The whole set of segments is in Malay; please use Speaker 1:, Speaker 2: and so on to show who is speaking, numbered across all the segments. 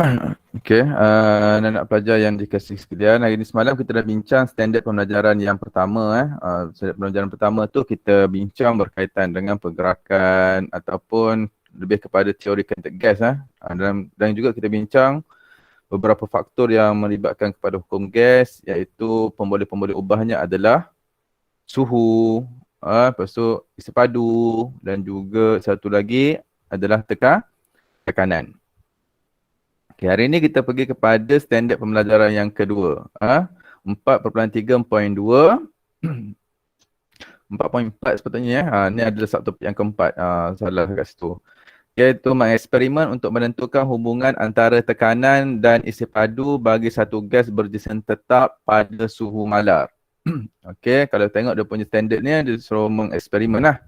Speaker 1: Okey, anak-anak pelajar yang dikasihi sekalian, hari ini semalam kita dah bincang standard pembelajaran yang pertama. Standard pembelajaran pertama tu kita bincang berkaitan dengan pergerakan ataupun lebih kepada teori kinetic gas. Dan juga kita bincang beberapa faktor yang melibatkan kepada hukum gas, iaitu pemboleh-pemboleh ubahnya adalah suhu, lepas tu isi padu dan juga satu lagi adalah tekanan. Okay, hari ini kita pergi kepada standard pembelajaran yang kedua. 4.3.2. 4.4 sepatutnya ya. Ini adalah subtopik yang keempat. Salah kat situ. Iaitu mengeksperimen untuk menentukan hubungan antara tekanan dan isi padu bagi satu gas berjisim tetap pada suhu malar. Okey, kalau tengok dia punya standard ni, dia suruh mengeksperimen lah.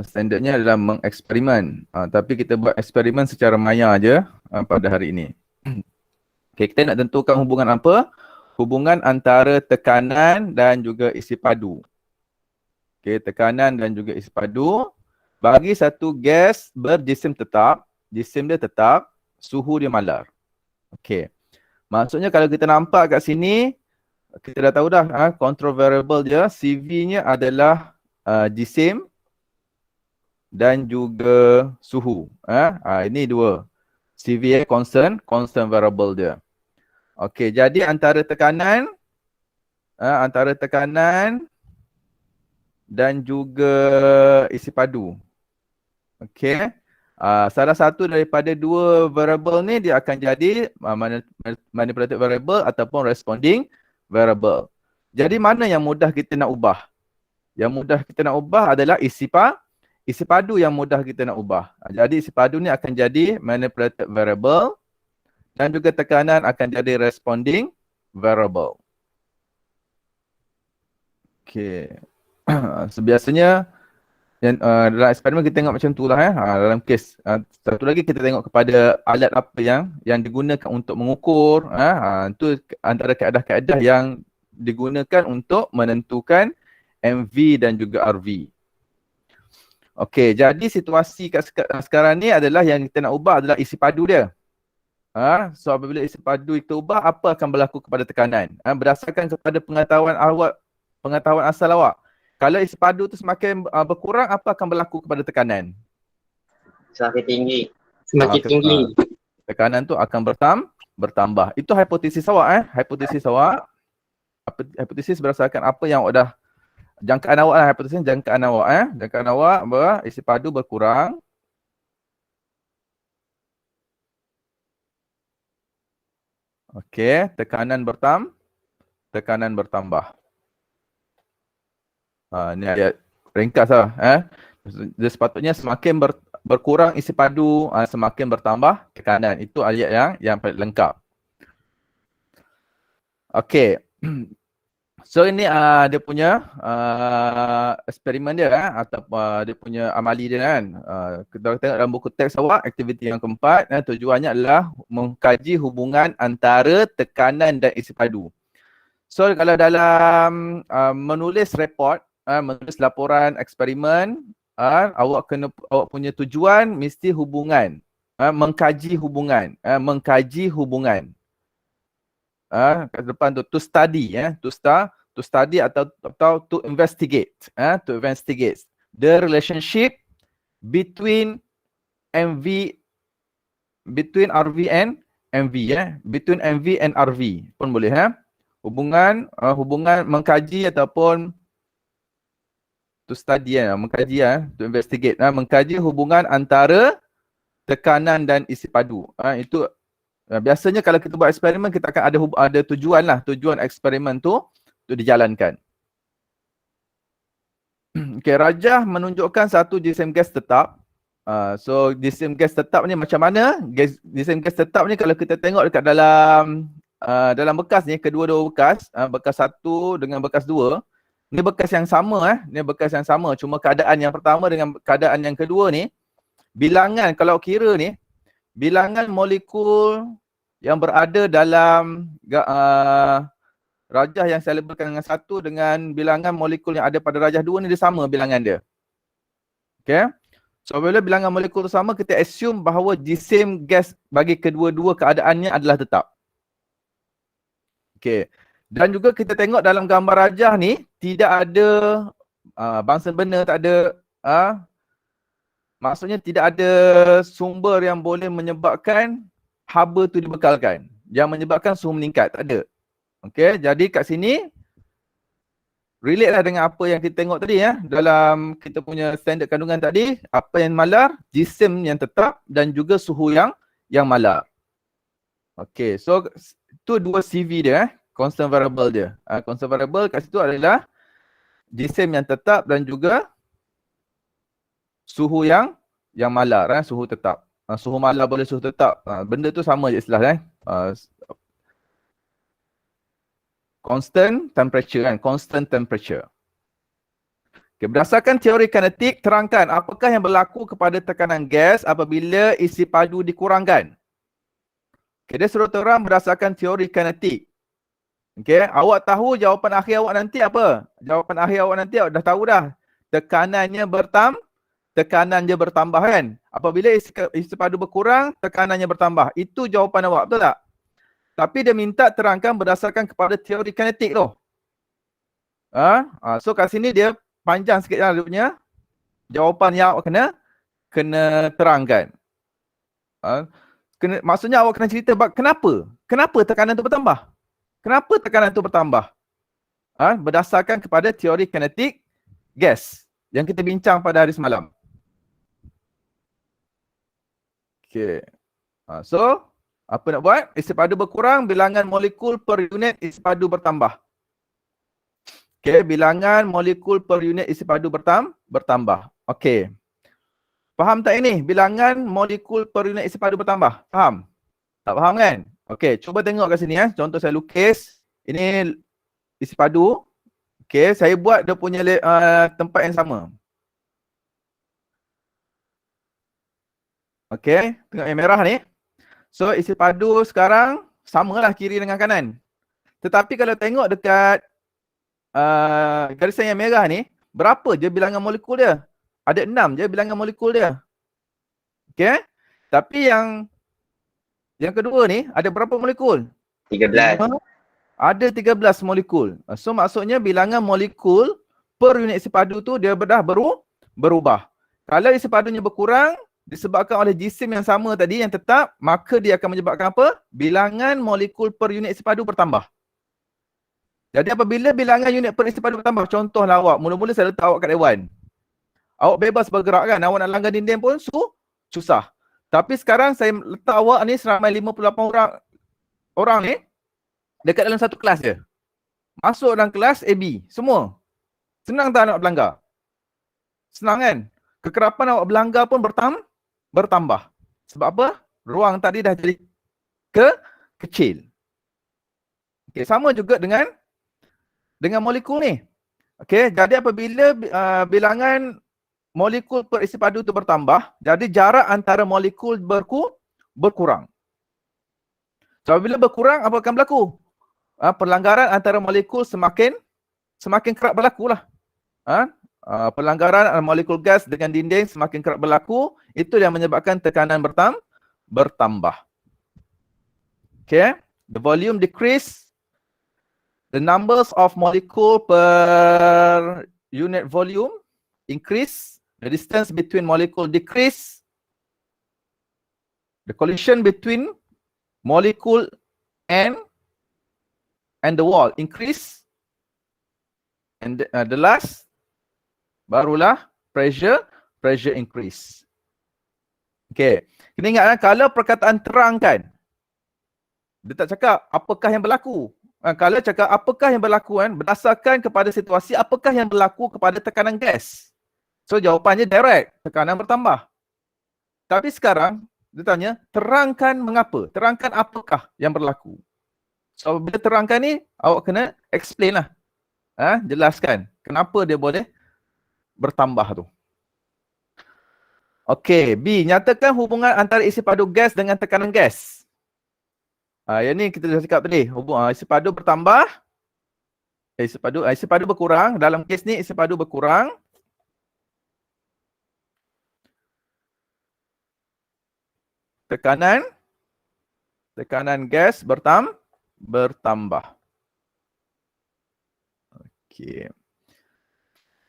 Speaker 1: Standardnya adalah mengeksperimen. Tapi kita buat eksperimen secara maya aja pada hari ini. Okay, kita nak tentukan hubungan apa? Hubungan antara tekanan dan juga isi padu. Okay, tekanan dan juga isi padu bagi satu gas berjisim tetap, jisim dia tetap, suhu dia malar. Okay. Maksudnya kalau kita nampak kat sini, kita dah tahu dah control variable dia, CV-nya adalah jisim dan juga suhu. Ini dua. CV constant variable dia. Okey, jadi antara tekanan dan juga isi padu. Okey. Salah satu daripada dua variable ni dia akan jadi manipulated variable ataupun responding variable. Jadi mana yang mudah kita nak ubah? Yang mudah kita nak ubah adalah isi padu yang mudah kita nak ubah. Jadi isi padu ni akan jadi manipulated variable dan juga tekanan akan jadi responding variable. Okey. Sebiasanya dalam eksperimen kita tengok macam tu lah. Dalam kes satu lagi kita tengok kepada alat apa yang digunakan untuk mengukur. Itu antara kaedah-kaedah yang digunakan untuk menentukan MV dan juga RV. Okey, jadi situasi kat sekarang ni adalah yang kita nak ubah adalah isi padu dia. So apabila isi padu itu ubah, apa akan berlaku kepada tekanan? Berdasarkan kepada pengetahuan asal awak. Kalau isi padu tu semakin berkurang, apa akan berlaku kepada tekanan?
Speaker 2: Semakin tinggi. Semakin tinggi.
Speaker 1: Tekanan tu akan bertambah. Itu hipotesis awak. Hipotesis awak. Hipotesis berdasarkan apa yang awak dah jangkaan awak lah, hipotesis jangkaan awak. Jangkaan awak bahawa isi padu berkurang. Okey, tekanan bertambah. Ni ayat ringkas lah. Dia sepatutnya semakin berkurang isi padu, semakin bertambah tekanan. Itu ayat yang paling lengkap. Okey. So ini dia punya eksperimen dia atau dia punya amali dia kan. Kita tengok dalam buku teks awak, aktiviti yang keempat, tujuannya adalah mengkaji hubungan antara tekanan dan isi padu. So kalau dalam menulis report, menulis laporan eksperimen, awak punya tujuan mesti hubungan, mengkaji hubungan. Kat depan tu to study, to study atau to investigate, the relationship between RV and MV, between MV and RV pun boleh. Hubungan mengkaji ataupun to study, mengkaji, to investigate, mengkaji hubungan antara tekanan dan isi padu. Itu biasanya kalau kita buat eksperimen, kita akan ada tujuan lah. Tujuan eksperimen tu dijalankan. Okay, rajah menunjukkan satu jisim gas tetap. So jisim gas tetap ni macam mana? Jisim gas tetap ni kalau kita tengok dekat dalam bekas ni, kedua-dua bekas, bekas 1 dengan bekas 2, ni bekas yang sama. Ni bekas yang sama. Cuma keadaan yang pertama dengan keadaan yang kedua ni, bilangan kalau kira ni, bilangan molekul yang berada dalam rajah yang saya labelkan dengan 1 dengan bilangan molekul yang ada pada rajah 2 ni dia sama bilangan dia. Okay. So bila bilangan molekul tu sama, kita assume bahawa jisim gas bagi kedua-dua keadaannya adalah tetap. Okay. Dan juga kita tengok dalam gambar rajah ni, tidak ada bangsa benda, tak ada, maksudnya tidak ada sumber yang boleh menyebabkan haba tu dibekalkan. Yang menyebabkan suhu meningkat, tak ada. Okay, jadi kat sini, relate lah dengan apa yang kita tengok tadi ya. Dalam kita punya standard kandungan tadi, apa yang malar, jisim yang tetap dan juga suhu yang malar. Okay, so tu dua CV dia constant variable dia. Constant variable kat situ adalah jisim yang tetap dan juga suhu yang malar, suhu tetap. Suhu malar boleh suhu tetap. Benda tu sama je istilah constant temperature kan, constant temperature. Okay, berdasarkan teori kinetik, terangkan apakah yang berlaku kepada tekanan gas apabila isi padu dikurangkan. Okay, dia suruh terang berdasarkan teori kinetik. Okay, awak tahu jawapan akhir awak nanti apa? Jawapan akhir awak nanti awak dah tahu dah. Tekanannya bertambah kan? Apabila isi padu berkurang, tekanannya bertambah. Itu jawapan awak, betul tak? Tapi dia minta terangkan berdasarkan kepada teori kinetik tu. So kat sini dia panjang sikit lah dia punya jawapan yang awak kena terangkan. Maksudnya awak kena cerita kenapa tekanan tu bertambah? Kenapa tekanan tu bertambah? Berdasarkan kepada teori kinetik gas yang kita bincang pada hari semalam. Okay. So apa nak buat? Isi padu berkurang, bilangan molekul per unit isi padu bertambah. Okey, bilangan molekul per unit isi padu bertambah. Okey. Faham tak ini? Bilangan molekul per unit isi padu bertambah. Faham? Tak faham kan? Okey, cuba tengok kat sini Contoh saya lukis. Ini isi padu. Okey, saya buat dia punya tempat yang sama. Okey, tengok yang merah ni. So isi padu sekarang samalah kiri dengan kanan. Tetapi kalau tengok dekat garisan yang merah ni, berapa je bilangan molekul dia? Ada 6 je bilangan molekul dia. Okey? Tapi yang kedua ni ada berapa molekul?
Speaker 2: 13.
Speaker 1: Ada 13 molekul. So maksudnya bilangan molekul per unit isi padu tu dia dah berubah. Kalau isi padunya berkurang disebabkan oleh jisim yang sama tadi yang tetap, maka dia akan menyebabkan apa? Bilangan molekul per unit isi padu bertambah. Jadi apabila bilangan unit per isi padu bertambah, contohlah awak, mula-mula saya letak awak kat dewan. Awak bebas bergerak kan, awak nak langgar dinding pun susah. Tapi sekarang saya letak awak ni seramai 58 orang ni dekat dalam satu kelas je. Masuk dalam kelas AB, semua. Senang tak nak berlanggar? Senang kan? Kekerapan awak berlanggar pun bertambah. Sebab apa? Ruang tadi dah jadi kecil. Okay, sama juga dengan molekul ni. Okay, jadi apabila bilangan molekul per isi padu itu bertambah, jadi jarak antara molekul berkurang. So, apabila berkurang, apa akan berlaku? Perlanggaran antara molekul semakin kerap berlaku lah. Pelanggaran molekul gas dengan dinding semakin kerap berlaku, itu yang menyebabkan tekanan bertambah. Okay, the volume decrease, the numbers of molecule per unit volume increase, the distance between molecule decrease, the collision between molecule and the wall increase, and the last barulah pressure increase. Okay. Kena ingat kalau perkataan terangkan, dia tak cakap apakah yang berlaku. Kalau cakap apakah yang berlaku berdasarkan kepada situasi, apakah yang berlaku kepada tekanan gas. So jawapannya direct, tekanan bertambah. Tapi sekarang dia tanya, terangkan mengapa? Terangkan apakah yang berlaku. So bila terangkan ni, awak kena explain lah. Jelaskan kenapa dia boleh bertambah tu. Okey, B. Nyatakan hubungan antara isi padu gas dengan tekanan gas. Yang ni kita dah cakap tadi. Isi padu bertambah, isi padu berkurang. Dalam kes ni isi padu berkurang. Tekanan gas bertambah. Okey.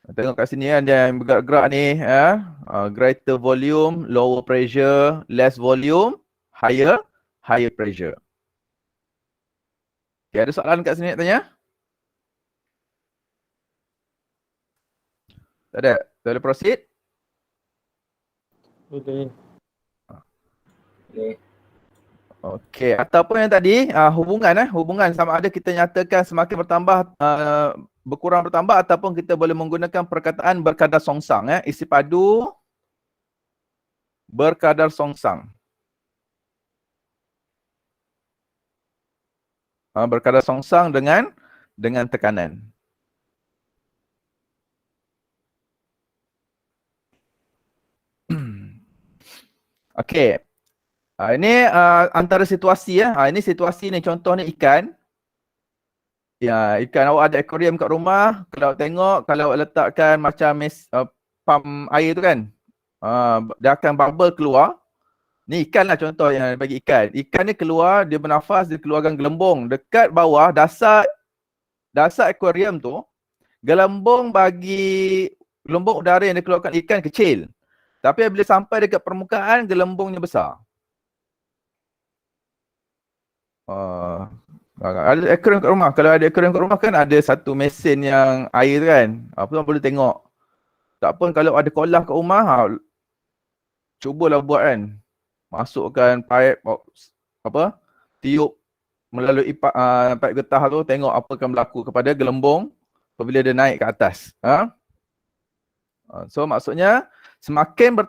Speaker 1: Tengok kat sini kan dia yang bergerak-gerak ni ya. Greater volume, lower pressure, less volume, higher pressure. Okay, ada soalan kat sini nak tanya? Tak ada? Tak boleh proceed?
Speaker 2: Okay.
Speaker 1: Okey, ataupun yang tadi hubungan sama ada kita nyatakan semakin bertambah berkurang bertambah ataupun kita boleh menggunakan perkataan berkadar songsang isi padu berkadar songsang. Berkadar songsang dengan tekanan. Okey. Ini antara situasi ya. Ini situasi ni, contoh ni ikan. Ya, ikan awak ada akuarium kat rumah, kalau tengok, kalau awak letakkan macam pump air tu kan, dia akan bubble keluar. Ni ikan lah contoh yang bagi ikan. Ikan ni keluar, dia bernafas, dia keluarkan gelembung. Dekat bawah, dasar akuarium tu, gelembung udara yang dikeluarkan ikan kecil. Tapi bila sampai dekat permukaan, gelembungnya besar. Ada akuarium kat rumah. Kalau ada akuarium kat rumah kan ada satu mesin yang air tu kan. Apa boleh tengok. Tak pun kalau ada kolah kat rumah, cubalah buat kan. Masukkan pipe tiup melalui pipe getah tu, tengok apa akan berlaku kepada gelembung apabila dia naik ke atas. So maksudnya semakin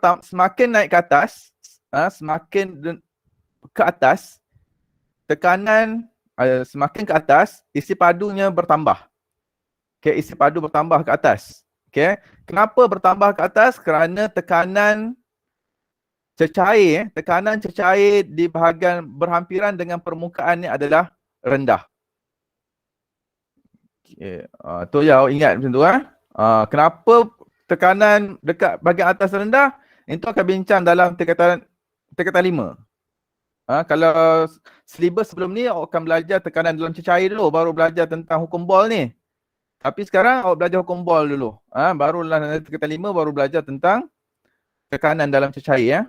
Speaker 1: naik ke atas, semakin ke atas, tekanan semakin ke atas, isi padunya bertambah. Okay, isi padu bertambah ke atas. Okay, kenapa bertambah ke atas? Kerana tekanan cecair di bahagian berhampiran dengan permukaan ni adalah rendah. Okay, tu ya, ingat macam tu. Kenapa tekanan dekat bahagian atas rendah? Itu akan bincang dalam tingkatan 5. Kalau syllabus sebelum ni awak akan belajar tekanan dalam cecair dulu, baru belajar tentang hukum Bohr ni. Tapi sekarang awak belajar hukum Bohr dulu. Barulah nanti tingkatan 5 baru belajar tentang tekanan dalam cecair ya.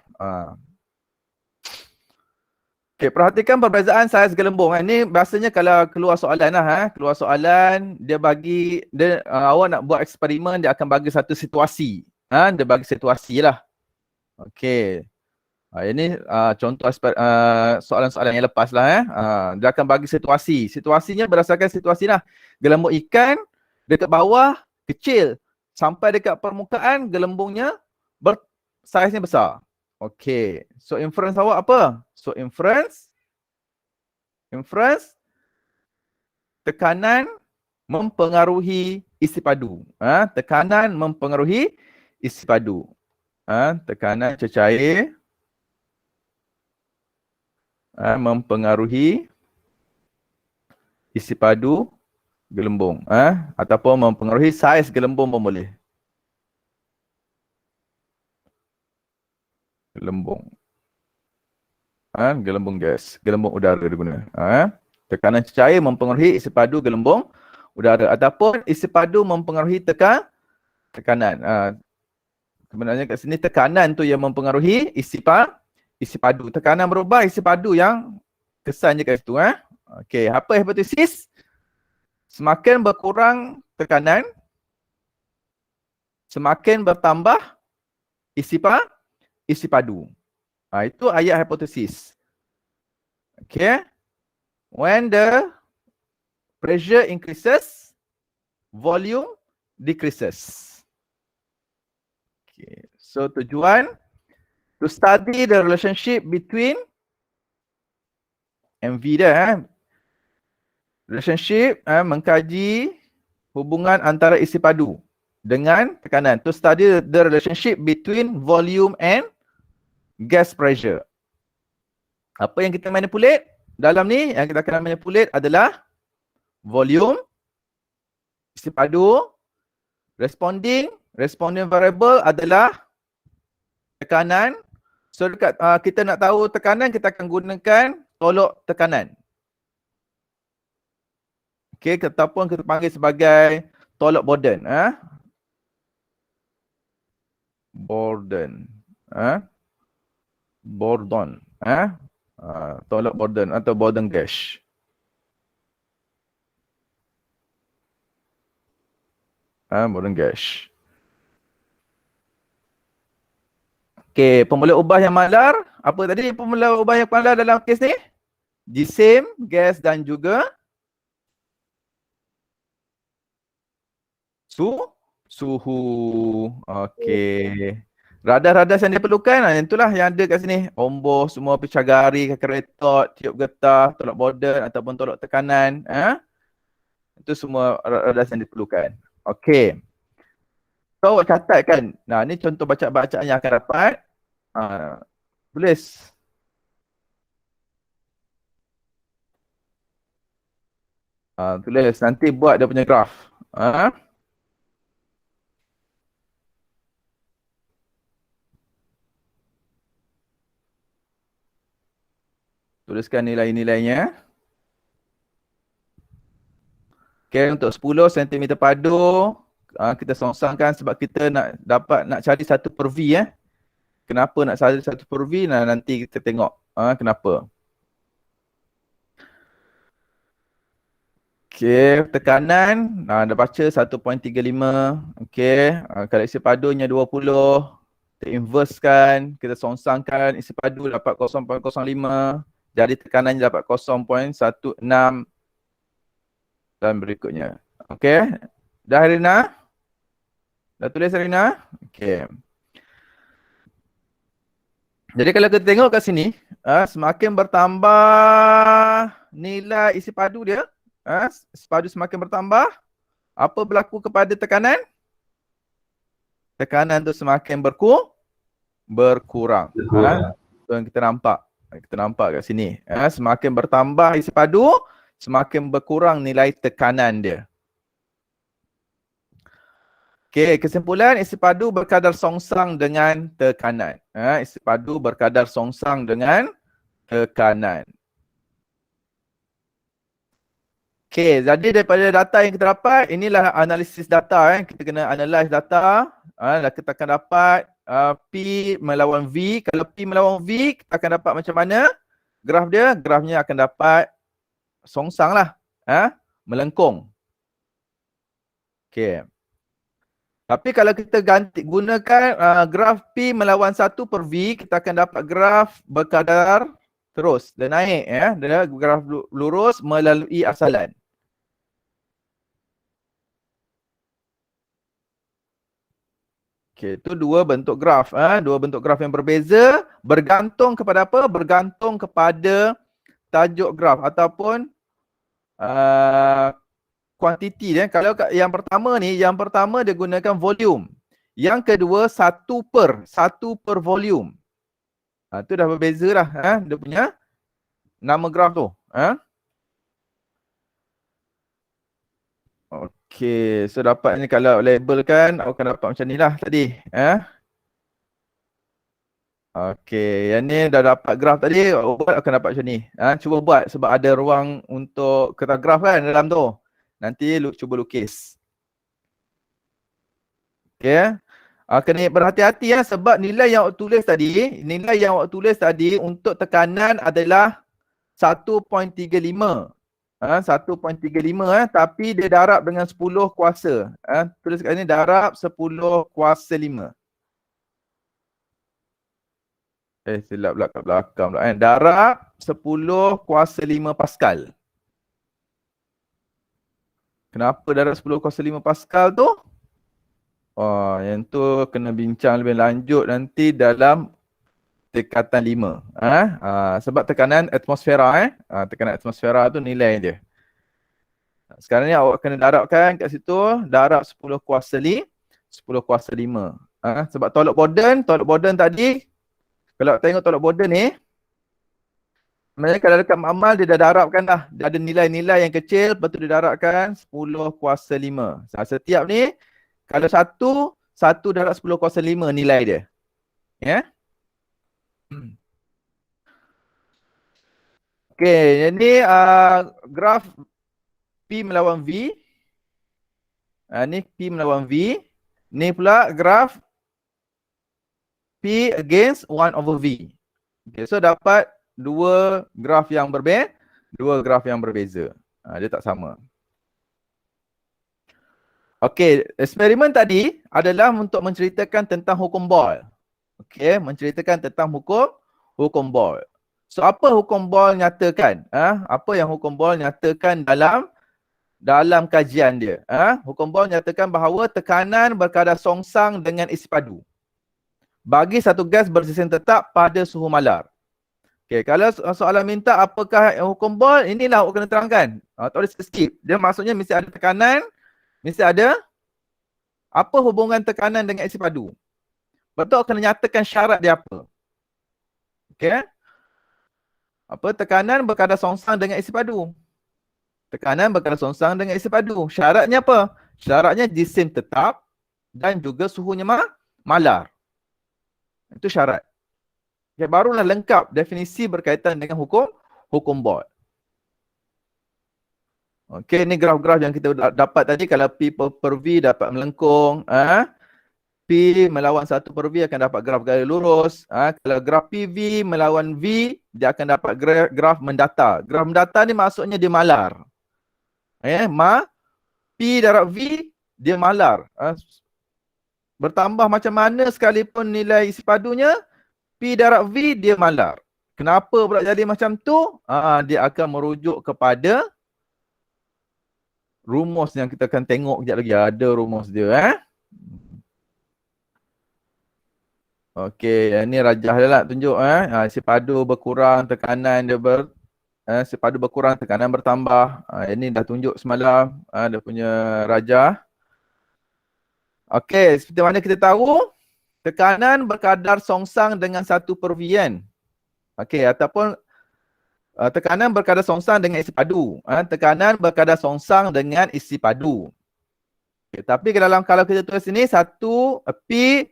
Speaker 1: Okey, perhatikan perbezaan saiz gelembung. Ini biasanya kalau keluar soalan lah, keluar soalan dia awak nak buat eksperimen, dia akan bagi satu situasi. Dia bagi situasi lah. Okey. Ini contoh soalan-soalan yang lepas lah. Dia akan bagi situasi. Situasinya berdasarkan situasi lah. Gelembung ikan dekat bawah kecil. Sampai dekat permukaan gelembungnya saiznya besar. Okey. So inference awak apa? So inference tekanan mempengaruhi isi padu. Tekanan mempengaruhi isi padu. Tekanan cecair mempengaruhi isi padu gelembung, ataupun mempengaruhi saiz gelembung pun boleh. Gelembung, gelembung gas, gelembung udara dia guna. Tekanan cecair mempengaruhi isi padu gelembung udara, ataupun isi padu mempengaruhi tekanan. Sebenarnya kat sini tekanan tu yang mempengaruhi isi padu. Tekanan berubah, isi padu yang kesannya kat situ. Okey, apa hipotesis? Semakin berkurang tekanan, semakin bertambah isi padu. Itu ayat hipotesis. Okey. When the pressure increases, volume decreases. Okay. So tujuan to study the relationship between MV dia, relationship, mengkaji hubungan antara isi padu dengan tekanan. To study the relationship between volume and gas pressure. Apa yang kita manipulate dalam ni? Yang kita akan manipulate adalah volume isi padu. Responding variable adalah tekanan. So dekat kita nak tahu tekanan, kita akan gunakan tolok tekanan. Okey, ataupun kita panggil sebagai tolok Borden. Borden. Bordon. Tolok Borden atau Borden gauge. Borden gauge. Okey, pemula ubah yang malar. Apa tadi pemula ubah yang malar dalam kes ni? Jisim, gas dan juga suhu. Okey. Radar-radar yang diperlukan, itulah yang ada kat sini. Ombus, semua picagari, kakeretot, tiup getah, tolok Borden ataupun tolok tekanan. Itu semua radar yang diperlukan. Okey. So, awak catat kan. Nah, ni contoh bacaan yang akan dapat. Tulis. Tulis. Nanti buat dia punya graf. Tuliskan nilai-nilainya. Okay, untuk 10 cm padu, kita songsangkan sebab kita nak cari 1/V. Kenapa nak cari 1/V? Nah, nanti kita tengok kenapa. Okay, tekanan, dah baca 1.35. Okay, kalau isi padunya 20, kita inversekan, kita songsangkan isi padu dapat 0.05. Jadi tekanannya dapat 0.16 dan berikutnya. Okey. Dah Rina? Dah tulis Rina? Okey. Jadi kalau kita tengok kat sini, semakin bertambah nilai isi padu dia, isi padu semakin bertambah, apa berlaku kepada tekanan? Tekanan tu semakin berkurang. So kita nampak. Kita nampak kat sini. Semakin bertambah isi padu, semakin berkurang nilai tekanan dia. Okey, kesimpulan isi padu berkadar songsang dengan tekanan. Isi padu berkadar songsang dengan tekanan. Okey, jadi daripada data yang kita dapat, inilah analisis data. Kita kena analyze data. Kita akan dapat P melawan V. Kalau P melawan V, kita akan dapat macam mana graf dia? Grafnya akan dapat songsang lah. Melengkung. Okey. Tapi kalau kita gunakan graf P melawan 1/V, kita akan dapat graf berkadar terus. Dia naik. Dia graf lurus melalui asalan. Okey, itu dua bentuk graf. Dua bentuk graf yang berbeza. Bergantung kepada apa? Bergantung kepada tajuk graf ataupun kuantiti. Kalau yang pertama ni, yang pertama dia gunakan volume. Yang kedua 1 per volume. Itu dah berbeza lah. Dia punya nama graf tu. Okey, so dapat ni kalau labelkan, awak akan dapat macam ni lah tadi. Okey, yang ni dah dapat graf tadi, awak buat akan dapat macam ni. Cuba buat sebab ada ruang untuk kertas graf kan dalam tu. Nanti cuba lukis. Okey. Kena berhati-hati sebab nilai yang awak tulis tadi, untuk tekanan adalah 1.35. 1.35 tapi dia darab dengan 10 kuasa. Tulis kat sini darab 10 kuasa 5. Silap pula kat belakang pula. Darab 10 kuasa 5 Pascal. Kenapa darab 10 kuasa 5 Pascal tu? Yang tu kena bincang lebih lanjut nanti dalam tingkatan 5. Sebab tekanan atmosfera. Tekanan atmosfera tu nilai dia. Sekarang ni awak kena darabkan kat situ. Darab 10 kuasa 5. Sebab tolok Borden tadi, kalau tengok tolok Borden ni, Sebenarnya kalau dekat makmal dia dah darabkan dah. Dia ada nilai-nilai yang kecil, lepas tu dia darabkan 10/5. Setiap ni, kalau satu darab 10/5 nilai dia. Ya. Okey, ini graf P melawan V. Ni P melawan V. Ni pula graf P against 1/V. Okay, so dapat dua graf yang berbeza. Dia tak sama. Okey, eksperimen tadi adalah untuk menceritakan tentang hukum Boyle. Okey, menceritakan tentang hukum Boyle. So apa hukum Boyle nyatakan? Apa yang hukum Boyle nyatakan dalam kajian dia? Hukum Boyle nyatakan bahawa tekanan berkadar songsang dengan isi padu bagi satu gas bersisen tetap pada suhu malar. Okey, kalau soalan minta apakah hukum Boyle, inilah awak kena terangkan. Tak boleh skip. Dia maksudnya mesti ada tekanan, mesti ada apa hubungan tekanan dengan isi padu. Betul kena nyatakan syarat dia apa. Okey. Apa tekanan berkadar songsang dengan isi padu. Tekanan berkadar songsang dengan isi padu. Syaratnya apa? Syaratnya jisim tetap dan juga suhunya malar. Itu syarat. Okay, barulah lengkap definisi berkaitan dengan hukum Boyle. Okey, ni graf-graf yang kita dapat tadi. Kalau P per V dapat melengkung. P melawan 1/V akan dapat graf garis lurus. Kalau graf PV melawan V, dia akan dapat graf mendata. Graf mendata ni maksudnya dia malar. P darab V, dia malar. Bertambah macam mana sekalipun nilai isi padunya, P darab V, dia malar. Kenapa pula jadi macam tu? Dia akan merujuk kepada rumus yang kita akan tengok kejap lagi. Ada rumus dia. Okey, ini rajah dia lah tunjuk. Isi padu berkurang, tekanan dia isi padu berkurang, tekanan bertambah. Ini dah tunjuk semalam. Dia punya rajah. Okey, seperti mana kita tahu, tekanan berkadar songsang dengan 1/V kan. Okey, ataupun tekanan berkadar songsang dengan isi padu. Tekanan berkadar songsang dengan isi padu. Okay, tapi kalau kita tulis ini, 1 P,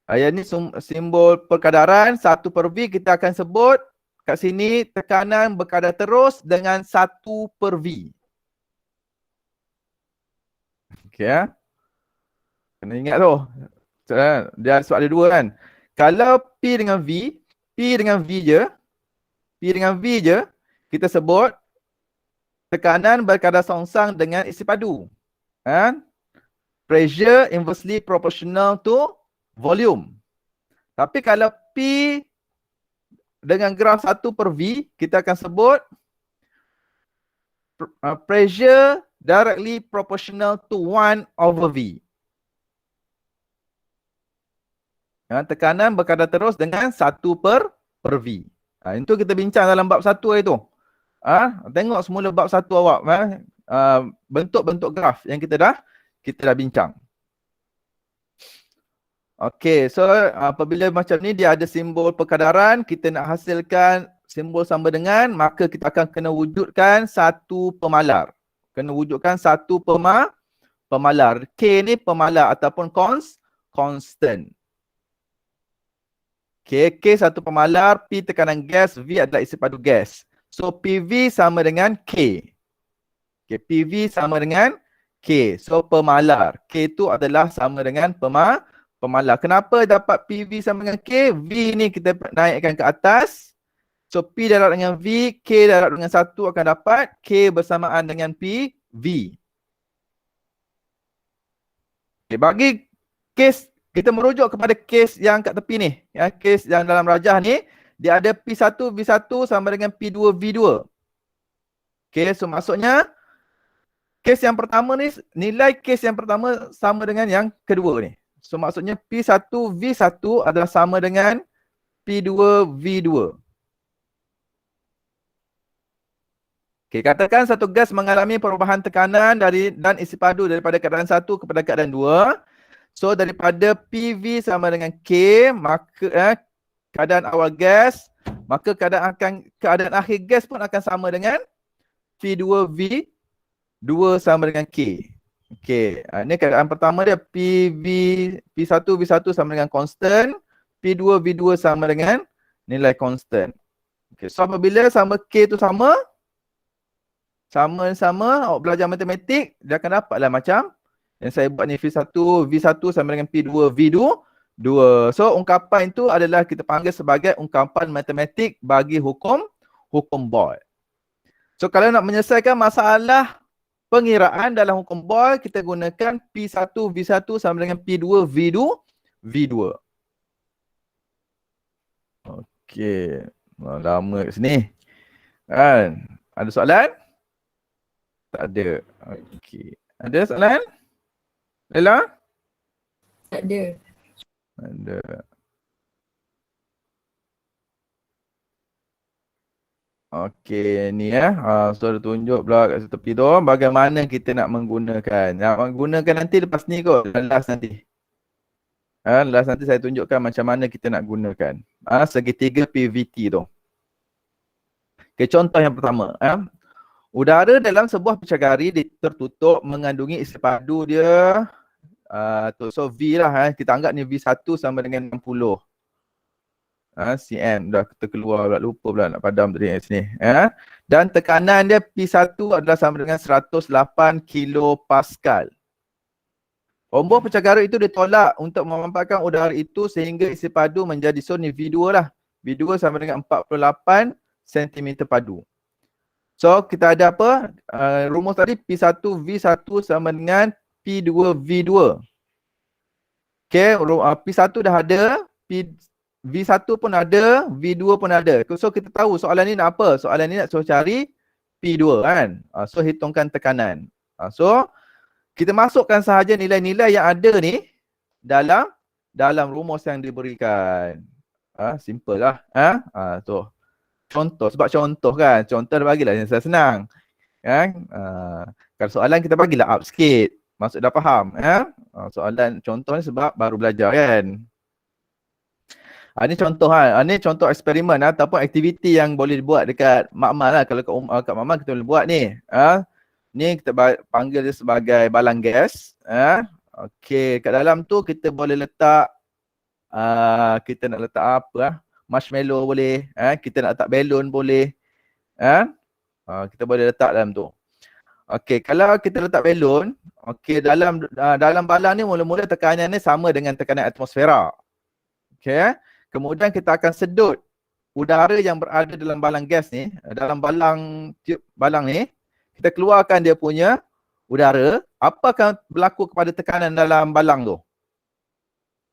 Speaker 1: ini simbol perkadaran, 1/V kita akan sebut kat sini tekanan berkadar terus dengan 1/V. Okey. Kena ingat tu. Dia sebab ada dua kan. Kalau P dengan V je, kita sebut tekanan berkadar songsang dengan isi padu. Pressure inversely proportional to volume. Tapi kalau P dengan graf 1/V, kita akan sebut pressure directly proportional to 1/V. Tekanan berkadar terus dengan 1/V. Itu kita bincang dalam bab 1 itu. Tengok semula bab 1 awak. Bentuk-bentuk graf yang kita dah bincang. Okey, so apabila macam ni dia ada simbol perkadaran, kita nak hasilkan simbol sama dengan, maka kita akan kena wujudkan satu pemalar. Pemalar. K ni pemalar ataupun constant. K satu pemalar, P tekanan gas, V adalah isi padu gas. So PV sama dengan K. Okay, PV sama dengan K. So pemalar. K itu adalah sama dengan pemalar. Kenapa dapat PV sama dengan K? V ni kita naikkan ke atas. So P darab dengan V, K darab dengan 1 akan dapat K bersamaan dengan PV. Okay, bagi kes, kita merujuk kepada kes yang kat tepi ni. Kes yang dalam rajah ni, dia ada P1 V1 sama dengan P2 V2. Okay, so maksudnya kes yang pertama ni, nilai kes yang pertama sama dengan yang kedua ni. So maksudnya P1 V1 adalah sama dengan P2 V2. Okay, katakan satu gas mengalami perubahan tekanan dan isi padu daripada keadaan 1 kepada keadaan 2. So daripada PV sama dengan K, maka keadaan awal gas maka keadaan akhir gas pun akan sama dengan P2V2 sama dengan K. Okey, ini keadaan pertama dia P1V1 sama dengan constant, P2V2 sama dengan nilai constant. Okey, so apabila sama K tu sama, awak belajar matematik, dia akan dapatlah macam yang saya buat ni, V1 sama dengan P2V2. So ungkapan itu adalah kita panggil sebagai ungkapan matematik bagi hukum Boyle. So kalau nak menyelesaikan masalah pengiraan dalam hukum Boyle, kita gunakan P1V1 sama dengan P2V2. Okey, lama kat sini. Kan? Ada soalan? Tak ada. Okey. Ada soalan? Lela?
Speaker 3: Tak ada.
Speaker 1: Ada. Okey, ni so ada tunjuk pula kat tepi tu bagaimana kita nak menggunakan. Nak menggunakan nanti lepas ni kot, last nanti. Last nanti saya tunjukkan macam mana kita nak gunakan segitiga PVT tu. Okey, contoh yang pertama. Udara dalam sebuah percagari tertutup mengandungi isi padu dia. So V lah, kita anggap ni V1 sama dengan 60. cm. Dah kita keluar pula, lupa pula nak padam tadi kat sini. Dan tekanan dia P1 adalah sama dengan 108 kilopascal. Ombak percagari itu ditolak untuk memampakkan udara itu sehingga isi padu menjadi, so ni V2 lah. V2 sama dengan 48 cm padu. So kita ada apa? Rumus tadi P1V1 sama dengan P2V2. Okay, P1 dah ada, V1 pun ada, V2 pun ada. So kita tahu soalan ni nak apa? Soalan ni nak suruh cari P2 kan. So hitungkan tekanan. So kita masukkan sahaja nilai-nilai yang ada ni dalam rumus yang diberikan. Simple lah. So contoh, sebab contoh kan. Contoh dah bagilah yang senang. Kan? Kalau soalan kita bagilah up sikit. Maksud dah faham. Soalan contoh ni sebab baru belajar kan. Ini contoh ini contoh eksperimen ataupun aktiviti yang boleh dibuat dekat makmal lah. Kalau kat makmal kita boleh buat ni. Ni kita panggil dia sebagai balang gas. Okey, kat dalam tu kita boleh letak kita nak letak apa? Marshmallow boleh, kita nak letak balon boleh. Kita boleh letak dalam tu. Okey, kalau kita letak balon, okey, dalam balang ni mula-mula tekanan ni sama dengan tekanan atmosfera. Okey. Kemudian kita akan sedut udara yang berada dalam balang gas ni, dalam balang ni, kita keluarkan dia punya udara. Apa akan berlaku kepada tekanan dalam balang tu?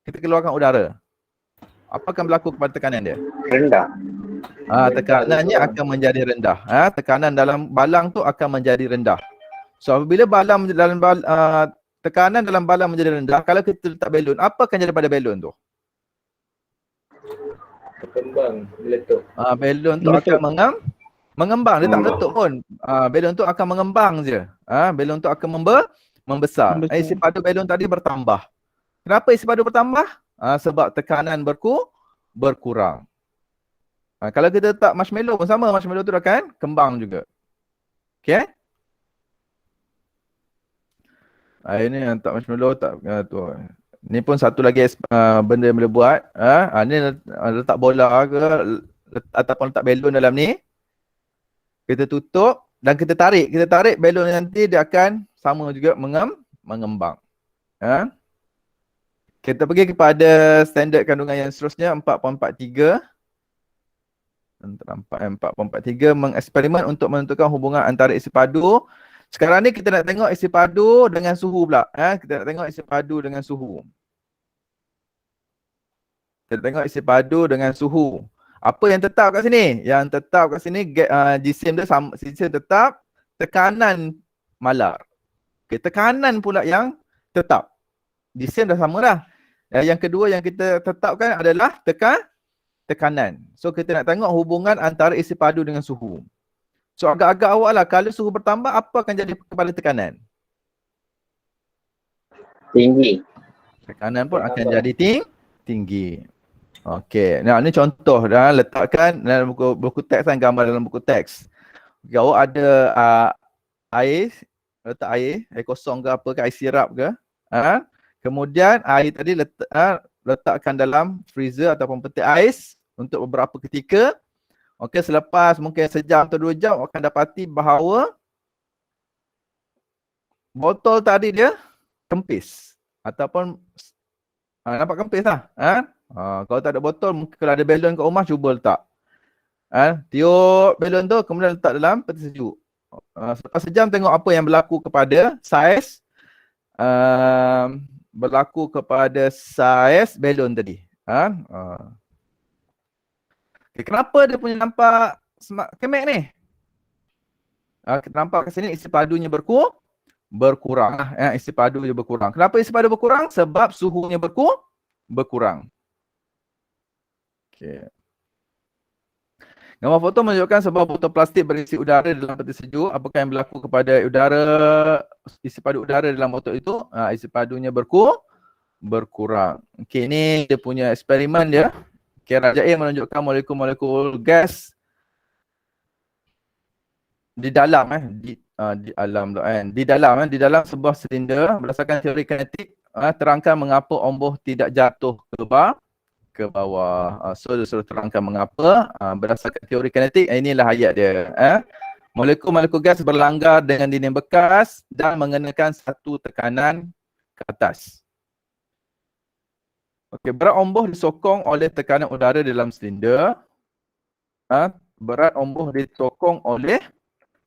Speaker 1: Kita keluarkan udara. Apa akan berlaku kepada tekanan dia?
Speaker 2: Rendah.
Speaker 1: Tekanannya akan menjadi rendah. Tekanan dalam balang tu akan menjadi rendah. So apabila tekanan dalam balang menjadi rendah, kalau kita letak balon, apa akan jadi pada balon tu?
Speaker 2: Berkembang, meletup.
Speaker 1: Balon tu akan mengembang, dia tak meletup pun. Balon tu akan mengembang je. Balon tu akan membesar. Isi padu balon tadi bertambah. Kenapa isi padu bertambah? Sebab tekanan berkurang. Kalau kita letak marshmallow pun sama, marshmallow tu akan kembang juga. Okay? Ini yang letak marshmallow tak tu. Ni pun satu lagi benda yang boleh buat. Ni letak bola ke ataupun letak balon dalam ni. Kita tutup dan kita tarik. Kita tarik balon nanti dia akan sama juga mengembang. Kita pergi kepada standard kandungan yang seterusnya 4.43. 4.43 mengeksperimen untuk menentukan hubungan antara isi padu. Sekarang ni kita nak tengok isi padu dengan suhu pula. Kita nak tengok isi padu dengan suhu. Kita tengok isi padu dengan suhu. Apa yang tetap kat sini? Yang tetap kat sini jisim dia sama, jisim tetap, tekanan malar. Okay, tekanan pula yang tetap. Jisim dah sama dah. Yang kedua yang kita tetapkan adalah tekanan. So kita nak tengok hubungan antara isi padu dengan suhu. So agak-agak awak lah, kalau suhu bertambah, apa akan jadi kepada tekanan?
Speaker 2: Tinggi.
Speaker 1: Tekanan pun akan jadi tinggi. Okey, nah ini contoh dah, letakkan dalam buku teks kan, gambar dalam buku teks. Okay, awak ada air, letak air kosong ke apa ke, air sirap ke. Kemudian air tadi letakkan dalam freezer ataupun peti ais untuk beberapa ketika. Okey, selepas mungkin sejam atau 2 jam akan dapati bahawa botol tadi dia kempis ataupun nampak kempis lah. Kalau tak ada botol, mungkin kalau ada belon kat rumah, cuba letak. Tiup belon tu, kemudian letak dalam peti sejuk. Selepas sejam tengok apa yang berlaku kepada saiz belon tadi. Okay, kenapa dia punya nampak kemek ni? Kita nampak kat sini isi padunya berkurang. Isi padunya berkurang. Kenapa isi padu berkurang? Sebab suhunya berkurang. Okay. Gambar foto menunjukkan sebuah botol plastik berisi udara dalam peti sejuk. Apakah yang berlaku kepada isi padu udara dalam botol itu? Isi padunya berkurang. Okey, ni dia punya eksperimen dia. Okay, Raja'i menunjukkan molekul-molekul gas di dalam di dalam sebuah silinder. Berdasarkan teori kinetik, terangkan mengapa omboh tidak jatuh ke bawah. So terangkan mengapa berdasarkan teori kinetik. Inilah ayat dia. Molekul-molekul gas berlanggar dengan dinding bekas dan mengenakan satu tekanan ke atas. Okey, berat omboh disokong oleh tekanan udara dalam silinder. Berat omboh disokong oleh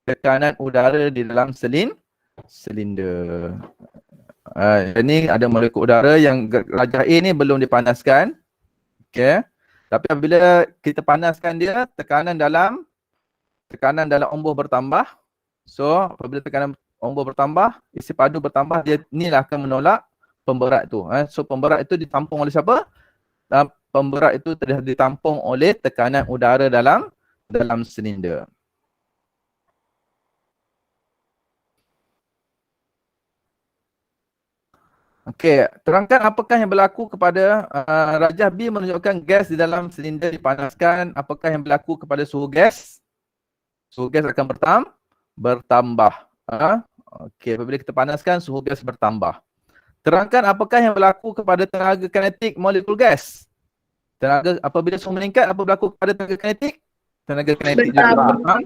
Speaker 1: tekanan udara di dalam silinder. Ini ada molekul udara yang Raja A ni belum dipanaskan. Okey. Tapi apabila kita panaskan dia, tekanan dalam omboh bertambah. So, apabila tekanan omboh bertambah, isi padu bertambah, dia inilah akan menolak pemberat tu. So, pemberat itu ditampung oleh siapa? Pemberat itu telah ditampung oleh tekanan udara dalam silinder. Okey, terangkan apakah yang berlaku kepada rajah B menunjukkan gas di dalam silinder dipanaskan. Apakah yang berlaku kepada suhu gas? Suhu gas akan bertambah. Okey, apabila kita panaskan, suhu gas bertambah. Terangkan apakah yang berlaku kepada tenaga kinetik molekul gas. Apabila suhu meningkat, apa berlaku kepada tenaga kinetik? Tenaga kinetik juga bertambah.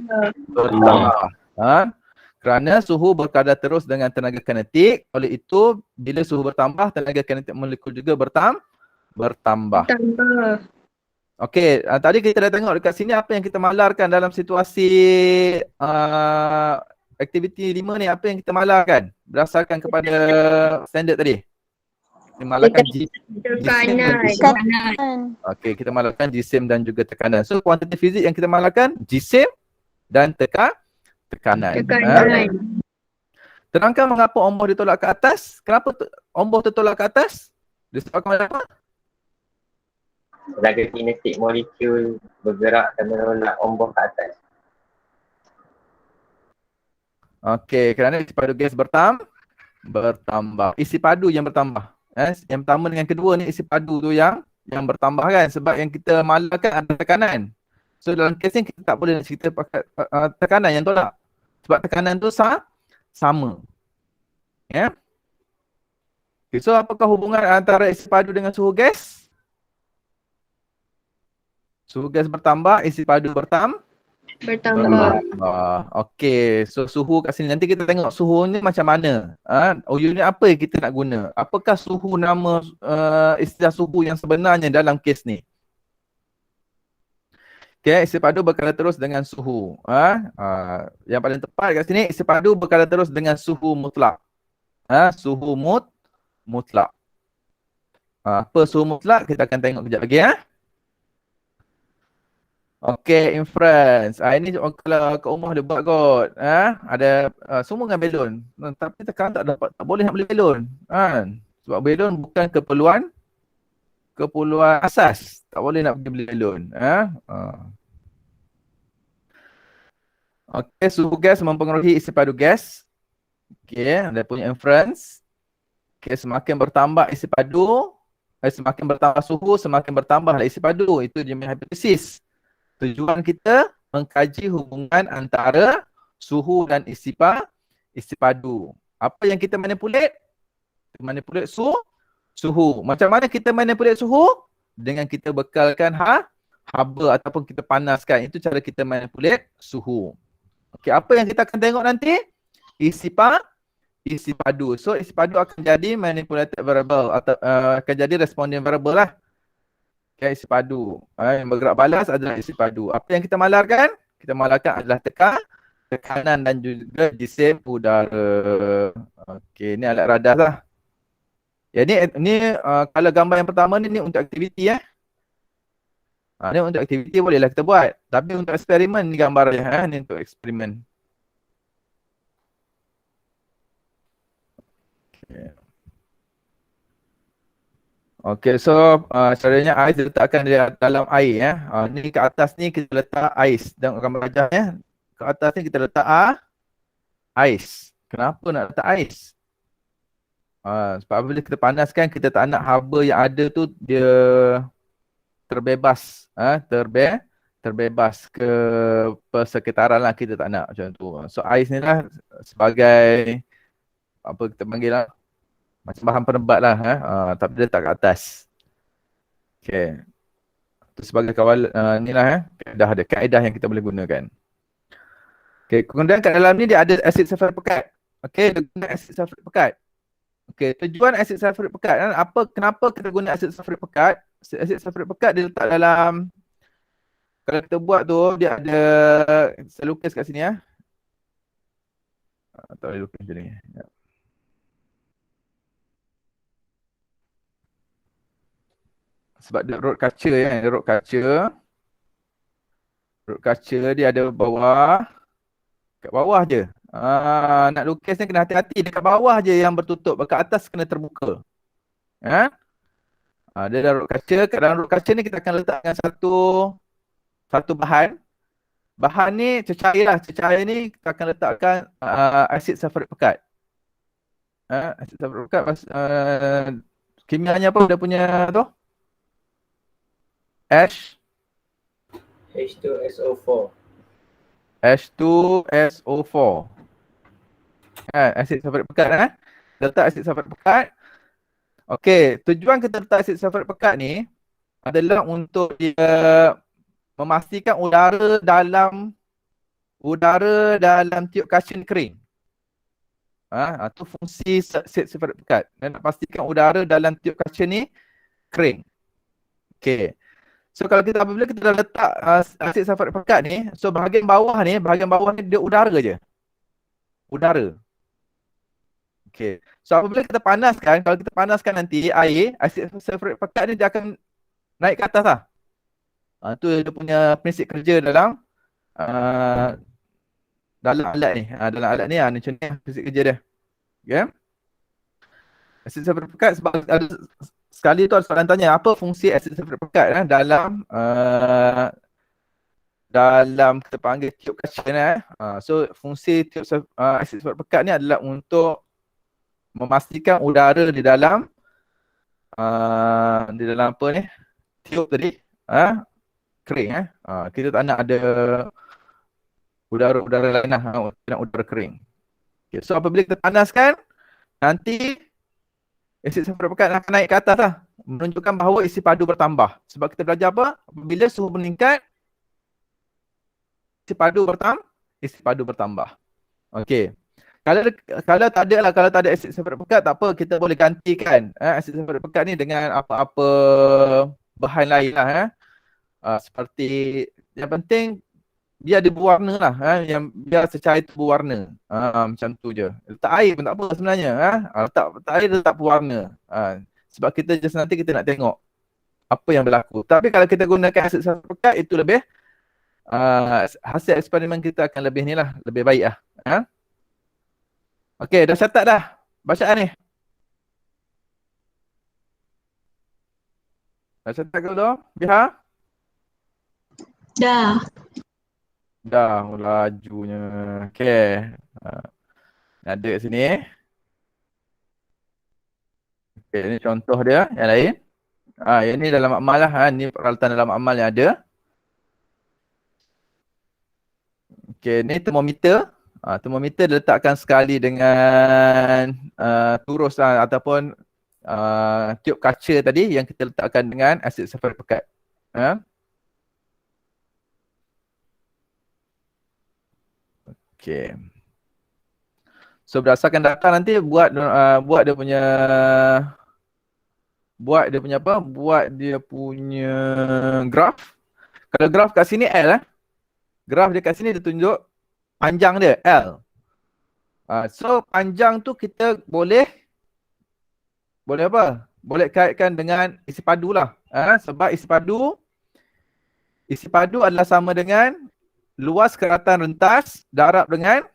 Speaker 1: Kerana suhu berkadar terus dengan tenaga kinetik, oleh itu bila suhu bertambah, tenaga kinetik molekul juga bertambah. Okey, tadi kita dah tengok dekat sini apa yang kita malarkan dalam situasi aktiviti 5 ni, apa yang kita malarkan berdasarkan kepada standard tadi. Kita malarkan tekanan. Okey, kita malarkan jisim dan juga tekanan. So kuantiti fizik yang kita malarkan jisim dan tekanan. Terangkan mengapa omboh ditolak ke atas? Kenapa omboh tertolak ke atas? Disebabkan apa?
Speaker 2: Tenaga kinetik molekul bergerak dan menolak omboh ke atas.
Speaker 1: Okey, kerana isi padu gas bertambah. Isi padu yang bertambah. Yang pertama dengan kedua ni isi padu tu yang bertambah kan, sebab yang kita malarkan ada tekanan. So dalam kes ni kita tak boleh nak cerita pakai tekanan yang tolak. Sebab tekanan tu sama. Ya. Okay, so apakah hubungan antara isi padu dengan suhu gas? Suhu gas bertambah, isi padu bertambah. Okey, so suhu kat sini nanti kita tengok suhu ni macam mana. Unit apa yang kita nak guna? Apakah suhu nama istilah suhu yang sebenarnya dalam kes ni? Okey, isi padu berkala terus dengan suhu. Yang paling tepat kat sini, isi padu berkala terus dengan suhu mutlak. Suhu mutlak. Apa suhu mutlak? Kita akan tengok kejap lagi. Okey, inference. Ini kalau kat rumah dia buat kot. Ada semua dengan belon. Tapi tekan tak boleh nak beli belon. Sebab belon bukan keperluan asas. Tak boleh nak pergi beli belon. Okey, suhu gas mempengaruhi isi padu gas. Okey, ada punya inference. Okey, semakin bertambah isi padu, semakin bertambah suhu, semakin bertambahlah isi padu. Itu dia punya hipotesis. Tujuan kita mengkaji hubungan antara suhu dan isi padu. Apa yang kita manipulate? Manipulate suhu. Macam mana kita manipulate suhu? Dengan kita bekalkan haba ataupun kita panaskan. Itu cara kita manipulate suhu. Okey, apa yang kita akan tengok nanti? Isi padu. So isi padu akan jadi manipulated variable atau akan jadi responding variable lah. Okay, isi padu. Yang bergerak balas adalah isi padu. Apa yang kita malarkan? Kita malarkan adalah tekanan dan juga jisim udara. Okey, ni alat radar lah. Ya, ni kalau gambar yang pertama ni untuk aktiviti . Ni untuk aktiviti bolehlah kita buat. Tapi untuk eksperimen ni gambar dia. Ni untuk eksperimen. Okay. Okay, so caranya ais diletakkan di dalam air . Ni ke atas ni kita letak ais. Dan gambar rajahnya. Ke atas ni kita letak ais. Kenapa nak letak ais? Sebab apabila kita panaskan, kita tak nak haba yang ada tu dia terbebas. Terbebas ke persekitaran lah, kita tak nak macam tu. So ais ni lah sebagai apa kita panggil lah, macam bahan penebat lah. Tapi dia letak kat atas. Okay. Itu sebagai kawal ni lah kaedah yang kita boleh gunakan. Okay. Kemudian kat dalam ni dia ada asid sulfurik pekat. Okay. Dia guna asid sulfurik pekat. Okay, tujuan asid sulfurik pekat kan? Kenapa kita guna asid sulfurik pekat? Asid sulfurik pekat dia letak dalam, kalau kita buat tu dia ada, saya lukis kat sini . Tak boleh lukis macam ni. Sebab dia rod kaca rod kaca. Rod kaca dia ada bawah. Kat bawah je. Nak lukis ni kena hati-hati. Dekat bawah je yang bertutup. Dekat atas kena terbuka. Dia ada rod kaca. Kat dalam rod kaca ni kita akan letakkan satu bahan. Bahan ni cecair lah. Cecair ni kita akan letakkan asid sulfurik pekat. Asid sulfurik pekat. Kimianya apa dia punya tu?
Speaker 2: H2SO4.
Speaker 1: H2SO4. Asid sulfurik pekat . Letak asid sulfurik pekat. Okey, tujuan kita letak asid sulfurik pekat ni adalah untuk dia memastikan udara dalam tiup kaca ni kering. Itu fungsi asid sulfurik pekat. Dan nak pastikan udara dalam tiup kaca ni kering. Okey. So kalau apabila kita dah letak asid sulfurik pekat ni, so bahagian bawah ni dia udara je. Udara. Okey. So apabila kita panaskan, kalau kita panaskan nanti air, asid sulfurik pekat ni dia akan naik ke atas lah. Itu dia punya prinsip kerja dalam alat ni. Dalam alat ni macam ni prinsip kerja dia. Okay. Asid sulfurik pekat, sebab sekali tu ada soalan tanya, apa fungsi asid sulfurik pekat dalam kita panggil tiup kaca ni. So fungsi tiup asid sulfurik pekat ni adalah untuk memastikan udara di dalam apa ni, tiup tadi kering. Kita tak nak ada udara lain lah, nak udara kering. Okay, so apabila kita panaskan, nanti asid sulfurik pekat akan naik ke atas lah, menunjukkan bahawa isi padu bertambah. Sebab kita belajar apa? Bila suhu meningkat, isi padu bertambah. Okey. Kalau tak ada asid sulfurik pekat, tak apa, kita boleh gantikan asid sulfurik pekat ni dengan apa-apa bahan lain lah. Seperti, yang penting dia ada berwarna lah, yang biar secair tu berwarna. Macam tu je. Letak air pun tak apa sebenarnya. Letak air letak berwarna. Sebab kita just nanti kita nak tengok apa yang berlaku. Tapi kalau kita gunakan asid sulfurik pekat, itu lebih hasil eksperimen kita akan lebih ni lah, lebih baik lah. Okey, dah catat dah bacaan ni? Dah catat ke belum? Biha?
Speaker 3: Dah.
Speaker 1: Dah, lajunya. Okey. Ada kat sini. Okey, ni contoh dia yang lain. Yang ni dalam amal lah. Ni peralatan dalam amal yang ada. Okey, ni termometer. Termometer diletakkan sekali dengan turus ataupun tiup kaca tadi yang kita letakkan dengan asid sulfurik pekat. Okey. So berdasarkan data nanti buat dia punya graf. Kalau graf kat sini L graf dia kat sini dia tunjuk panjang dia L. So panjang tu kita boleh apa? Boleh kaitkan dengan isi padu lah. Sebab isi padu adalah sama dengan luas keratan rentas darab dengan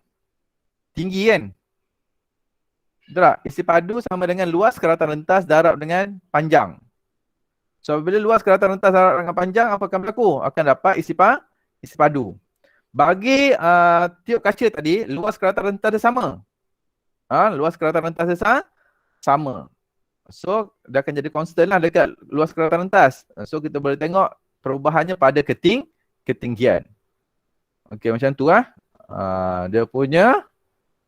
Speaker 1: tinggi kan? Betul tak? Isi padu sama dengan luas keratan rentas darab dengan panjang. So bila luas keratan rentas darab dengan panjang, apa akan berlaku? Akan dapat isi padu. Bagi tiup kaca tadi, luas keratan rentas dia sama. Luas keratan rentas dia sama. So dia akan jadi constant lah dekat luas keratan rentas. So kita boleh tengok perubahannya pada ketinggian. Okey, macam tu dia punya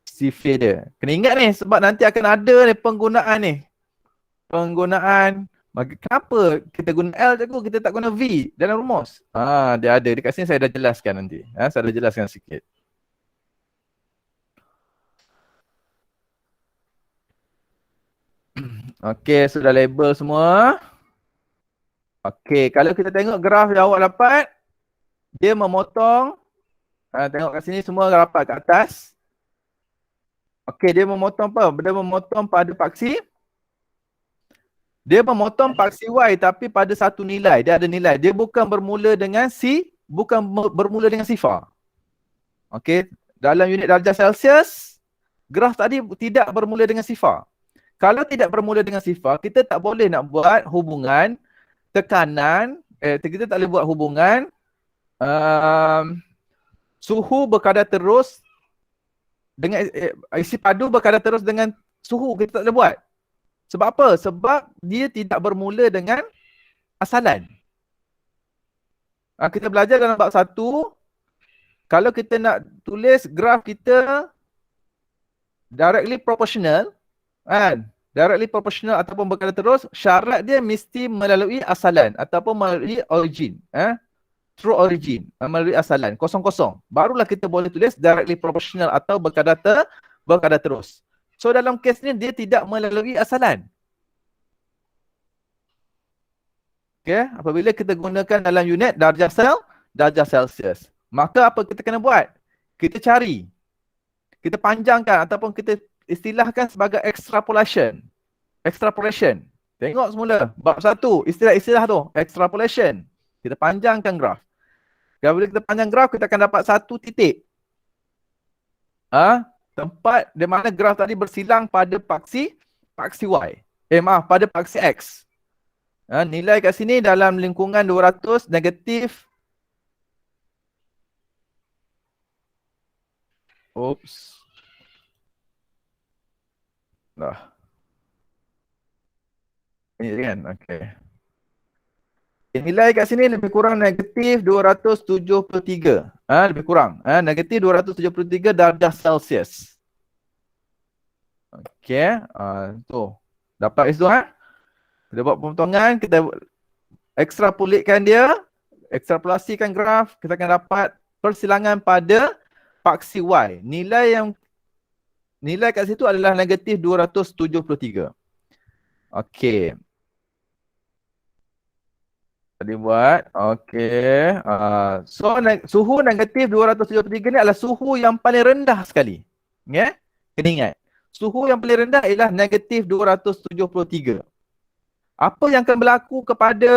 Speaker 1: CV dia. Kena ingat ni sebab nanti akan ada ni penggunaan. Kenapa kita guna L je kita tak guna V dalam rumus? Dia ada dekat sini, saya dah jelaskan nanti. Saya dah jelaskan sikit. Okey, sudah label semua. Okey, kalau kita tengok graf yang awak dapat, dia memotong. Tengok kat sini semua rapat kat atas. Okey, dia memotong apa? Dia memotong pada paksi. Dia memotong paksi Y tapi pada satu nilai. Dia ada nilai. Dia bukan bermula dengan bukan bermula dengan sifar. Okey, dalam unit darjah Celsius, graf tadi tidak bermula dengan sifar. Kalau tidak bermula dengan sifar, kita tak boleh nak buat hubungan tekanan, kita tak boleh buat hubungan suhu berkadar terus dengan isi padu berkadar terus dengan suhu, kita tak boleh buat. Sebab apa? Sebab dia tidak bermula dengan asalan. Kita belajar dalam bab 1, kalau kita nak tulis graf kita directly proportional, directly proportional ataupun berkadar terus, syarat dia mesti melalui asalan ataupun melalui origin. True origin, melalui asalan, kosong-kosong. Barulah kita boleh tulis directly proportional atau berkadar terus. So dalam kes ni dia tidak melalui asalan. Okay, apabila kita gunakan dalam unit darjah Celsius, maka apa kita kena buat? Kita cari. Kita panjangkan ataupun kita istilahkan sebagai extrapolation. Tengok semula bab 1, istilah-istilah tu, extrapolation. Kita panjangkan graf. Kalau kita panjang graf, kita akan dapat satu titik. Tempat di mana graf tadi bersilang pada paksi Y. Pada paksi X. Nilai kat sini dalam lingkungan 200 negatif. Ini kan? Okey. Nilai kat sini lebih kurang negatif 273. Lebih kurang. Negatif 273 darjah Celsius. Okey. Tu. Dapat itu Kita buat pemotongan, kita ekstrapolasikan graf, kita akan dapat persilangan pada paksi Y. Nilai kat situ adalah negatif 273. Okey. Tadi buat. Okey. So suhu negatif 273 ni adalah suhu yang paling rendah sekali. Ya? Kena ingat. Suhu yang paling rendah ialah negatif 273. Apa yang akan berlaku kepada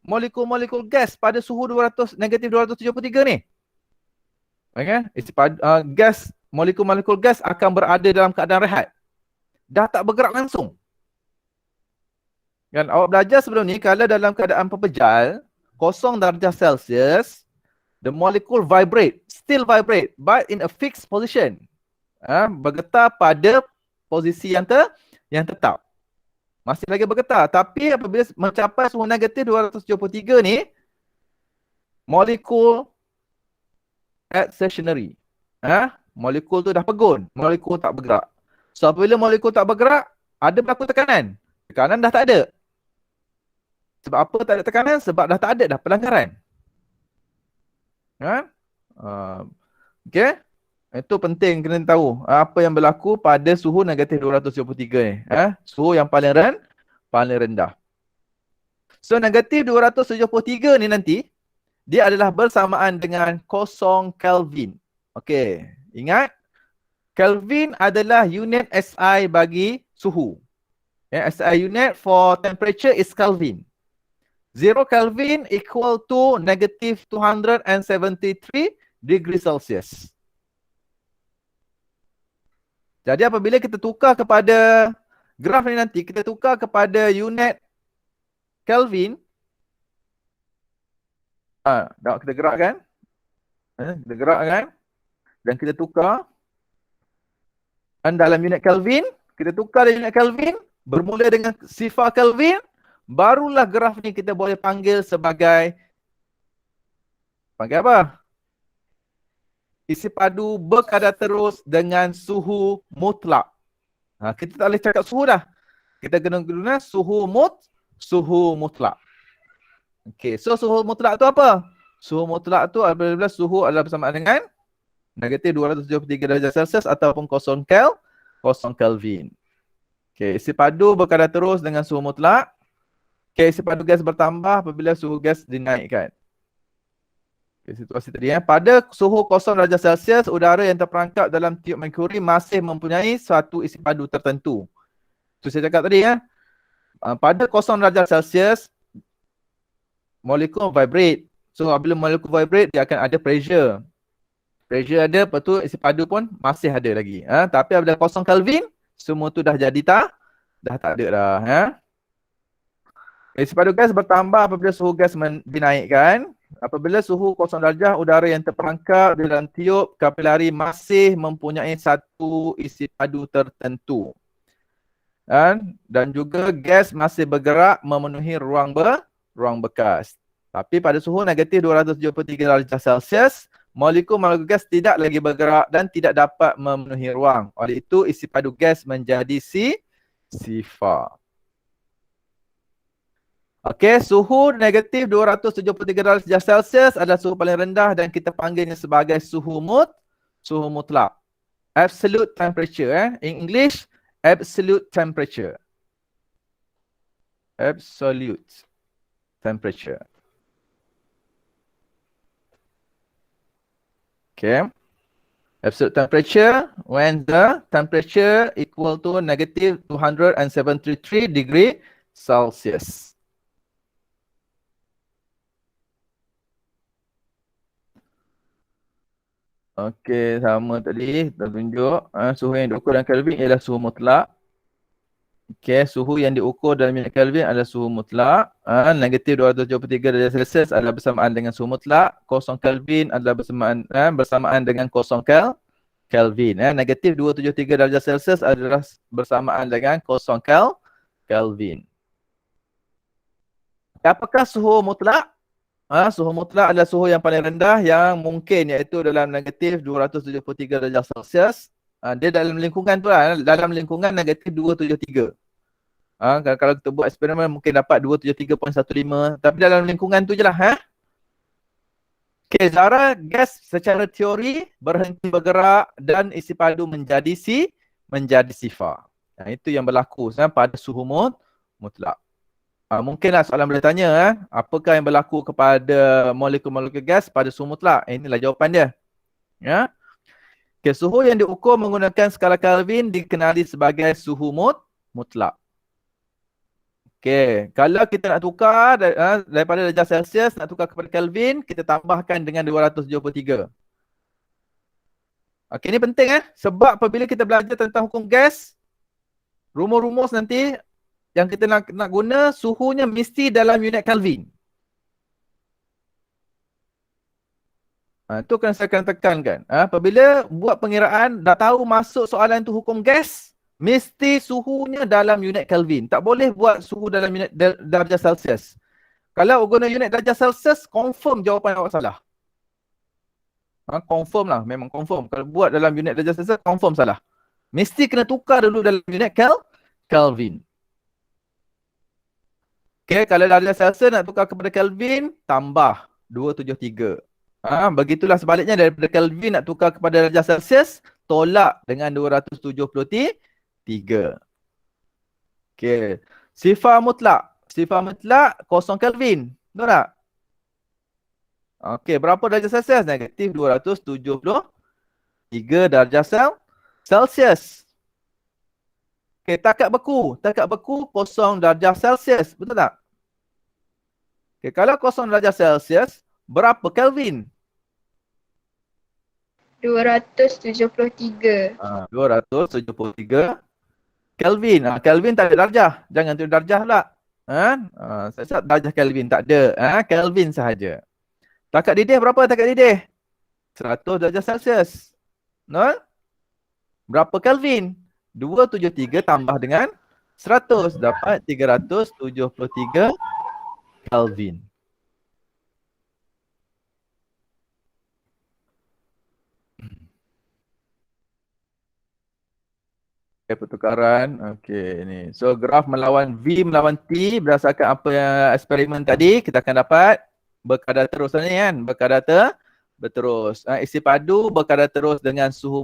Speaker 1: molekul-molekul gas pada suhu negatif 273 ni? Okay? Molekul-molekul gas akan berada dalam keadaan rehat. Dah tak bergerak langsung. Kan awak belajar sebelum ni, kalau dalam keadaan pepejal, 0 darjah Celsius, the molecule still vibrate, but in a fixed position. Bergetar pada posisi yang tetap. Masih lagi bergetar. Tapi apabila mencapai suhu negatif 273 ni, molekul at stationary. Molekul tu dah pegun. Molekul tak bergerak. So apabila molekul tak bergerak, ada berlaku tekanan. Tekanan dah tak ada. Sebab apa tak ada tekanan? Sebab dah tak ada dah pelanggaran. Okay. Itu penting kena tahu apa yang berlaku pada suhu negatif 273 ni. Suhu yang paling rendah. So negatif 273 ni nanti, dia adalah bersamaan dengan 0 Kelvin. Okey, ingat, Kelvin adalah unit SI bagi suhu. SI unit for temperature is Kelvin. 0 Kelvin equal to negative 273 degree Celsius. Jadi apabila kita tukar kepada graf ni nanti, kita tukar kepada unit Kelvin. Kita gerakkan. Kita gerakkan. Dan kita tukar. Dan dalam unit Kelvin, kita tukar dalam unit Kelvin, bermula dengan sifar Kelvin, barulah graf ni kita boleh panggil sebagai, panggil apa? Isi padu berkadar terus dengan suhu mutlak. Kita tak boleh cakap suhu dah. Kita guna suhu mutlak. Okey, so suhu mutlak tu apa? Suhu mutlak tu apabila suhu adalah bersamaan dengan negatif 273 darjah Celsius ataupun 0 Kelvin. Okey, isi padu berkadar terus dengan suhu mutlak. Okey, isi padu gas bertambah apabila suhu gas dinaikkan. Okay, situasi tadi pada suhu 0 darjah Celsius, udara yang terperangkap dalam tiub merkuri masih mempunyai suatu isi padu tertentu. Itu saya cakap tadi pada 0 darjah Celsius, molekul vibrate. So apabila molekul vibrate, dia akan ada pressure. Pressure ada, lepas tu isi padu pun masih ada lagi. Tapi apabila 0 Kelvin, semua tu dah jadi dah tak ada dah. Isi padu gas bertambah apabila suhu gas dinaikkan. Apabila suhu 0 darjah, udara yang terperangkap di dalam tiub kapilari masih mempunyai satu isi padu tertentu. Dan juga gas masih bergerak memenuhi ruang bekas. Tapi pada suhu negatif 273 darjah Celsius, molekul-molekul gas tidak lagi bergerak dan tidak dapat memenuhi ruang. Oleh itu, isi padu gas menjadi sifar. Okey, suhu negatif 273 darjah Celsius adalah suhu paling rendah dan kita panggilnya sebagai suhu mutlak. Absolute temperature. In English, absolute temperature. Absolute temperature. Okay. Absolute temperature when the temperature equal to negative 273 degree Celsius. Okey, sama tadi kita tunjuk suhu yang diukur dalam Kelvin ialah suhu mutlak. Okey, suhu yang diukur dalam unit Kelvin adalah suhu mutlak. Negatif 273 darjah Celsius adalah bersamaan dengan suhu mutlak. 0 Kelvin adalah bersamaan dengan 0 Kelvin. Negatif 273 darjah Celsius adalah bersamaan dengan 0 Kelvin. Apakah suhu mutlak? Suhu mutlak adalah suhu yang paling rendah yang mungkin, iaitu dalam negatif 273 darjah Celsius. Dia dalam lingkungan tu lah, dalam lingkungan negatif 273. Kalau kita buat eksperimen mungkin dapat 273.15, tapi dalam lingkungan tu je lah. Okay, zara gas secara teori berhenti bergerak dan isi padu menjadi sifar. Itu yang berlaku pada suhu mutlak. Mungkinlah soalan boleh tanya, apakah yang berlaku kepada molekul-molekul gas pada suhu mutlak? Inilah jawapan dia. Okay, suhu yang diukur menggunakan skala Kelvin dikenali sebagai suhu mutlak. Okay, kalau kita nak tukar daripada darjah Celsius, nak tukar kepada Kelvin, kita tambahkan dengan 273. Okay, ini penting sebab apabila kita belajar tentang hukum gas, rumus-rumus nanti yang kita nak guna, suhunya mesti dalam unit Kelvin. Itu kan saya akan tekankan. Apabila buat pengiraan, dah tahu masuk soalan tu hukum gas, Mesti suhunya dalam unit Kelvin. Tak boleh buat suhu dalam unit darjah Celsius. Kalau guna unit darjah Celsius, confirm jawapan awak salah. Confirm lah, memang confirm. Kalau buat dalam unit darjah Celsius, confirm salah. Mesti kena tukar dulu dalam unit Kelvin. Okay, kalau darjah Celsius nak tukar kepada Kelvin, tambah 273. Begitulah sebaliknya, daripada Kelvin nak tukar kepada darjah Celsius, tolak dengan 273. Okay. Sifar mutlak. Sifar mutlak kosong Kelvin. Betul tak? Okey, berapa darjah Celsius? Negatif 273 darjah Celsius. Okey, takat beku. Takat beku kosong darjah Celsius. Betul tak? Okey, kalau kosong darjah Celsius, berapa Kelvin?
Speaker 3: 273.
Speaker 1: 273 Kelvin. Kelvin tak ada darjah. Jangan tu darjah pula. Saya darjah Kelvin tak ada. Kelvin sahaja. Takat didih berapa takat didih? 100 darjah Celsius. No? Berapa Kelvin? 273 tambah dengan 100 dapat 373 Kelvin. Okay, pertukaran. Okey, ni. So graf melawan V melawan T berdasarkan apa yang eksperimen tadi kita akan dapat berkadar terus ni kan, berkadar berterus. Isi padu berkadar terus dengan suhu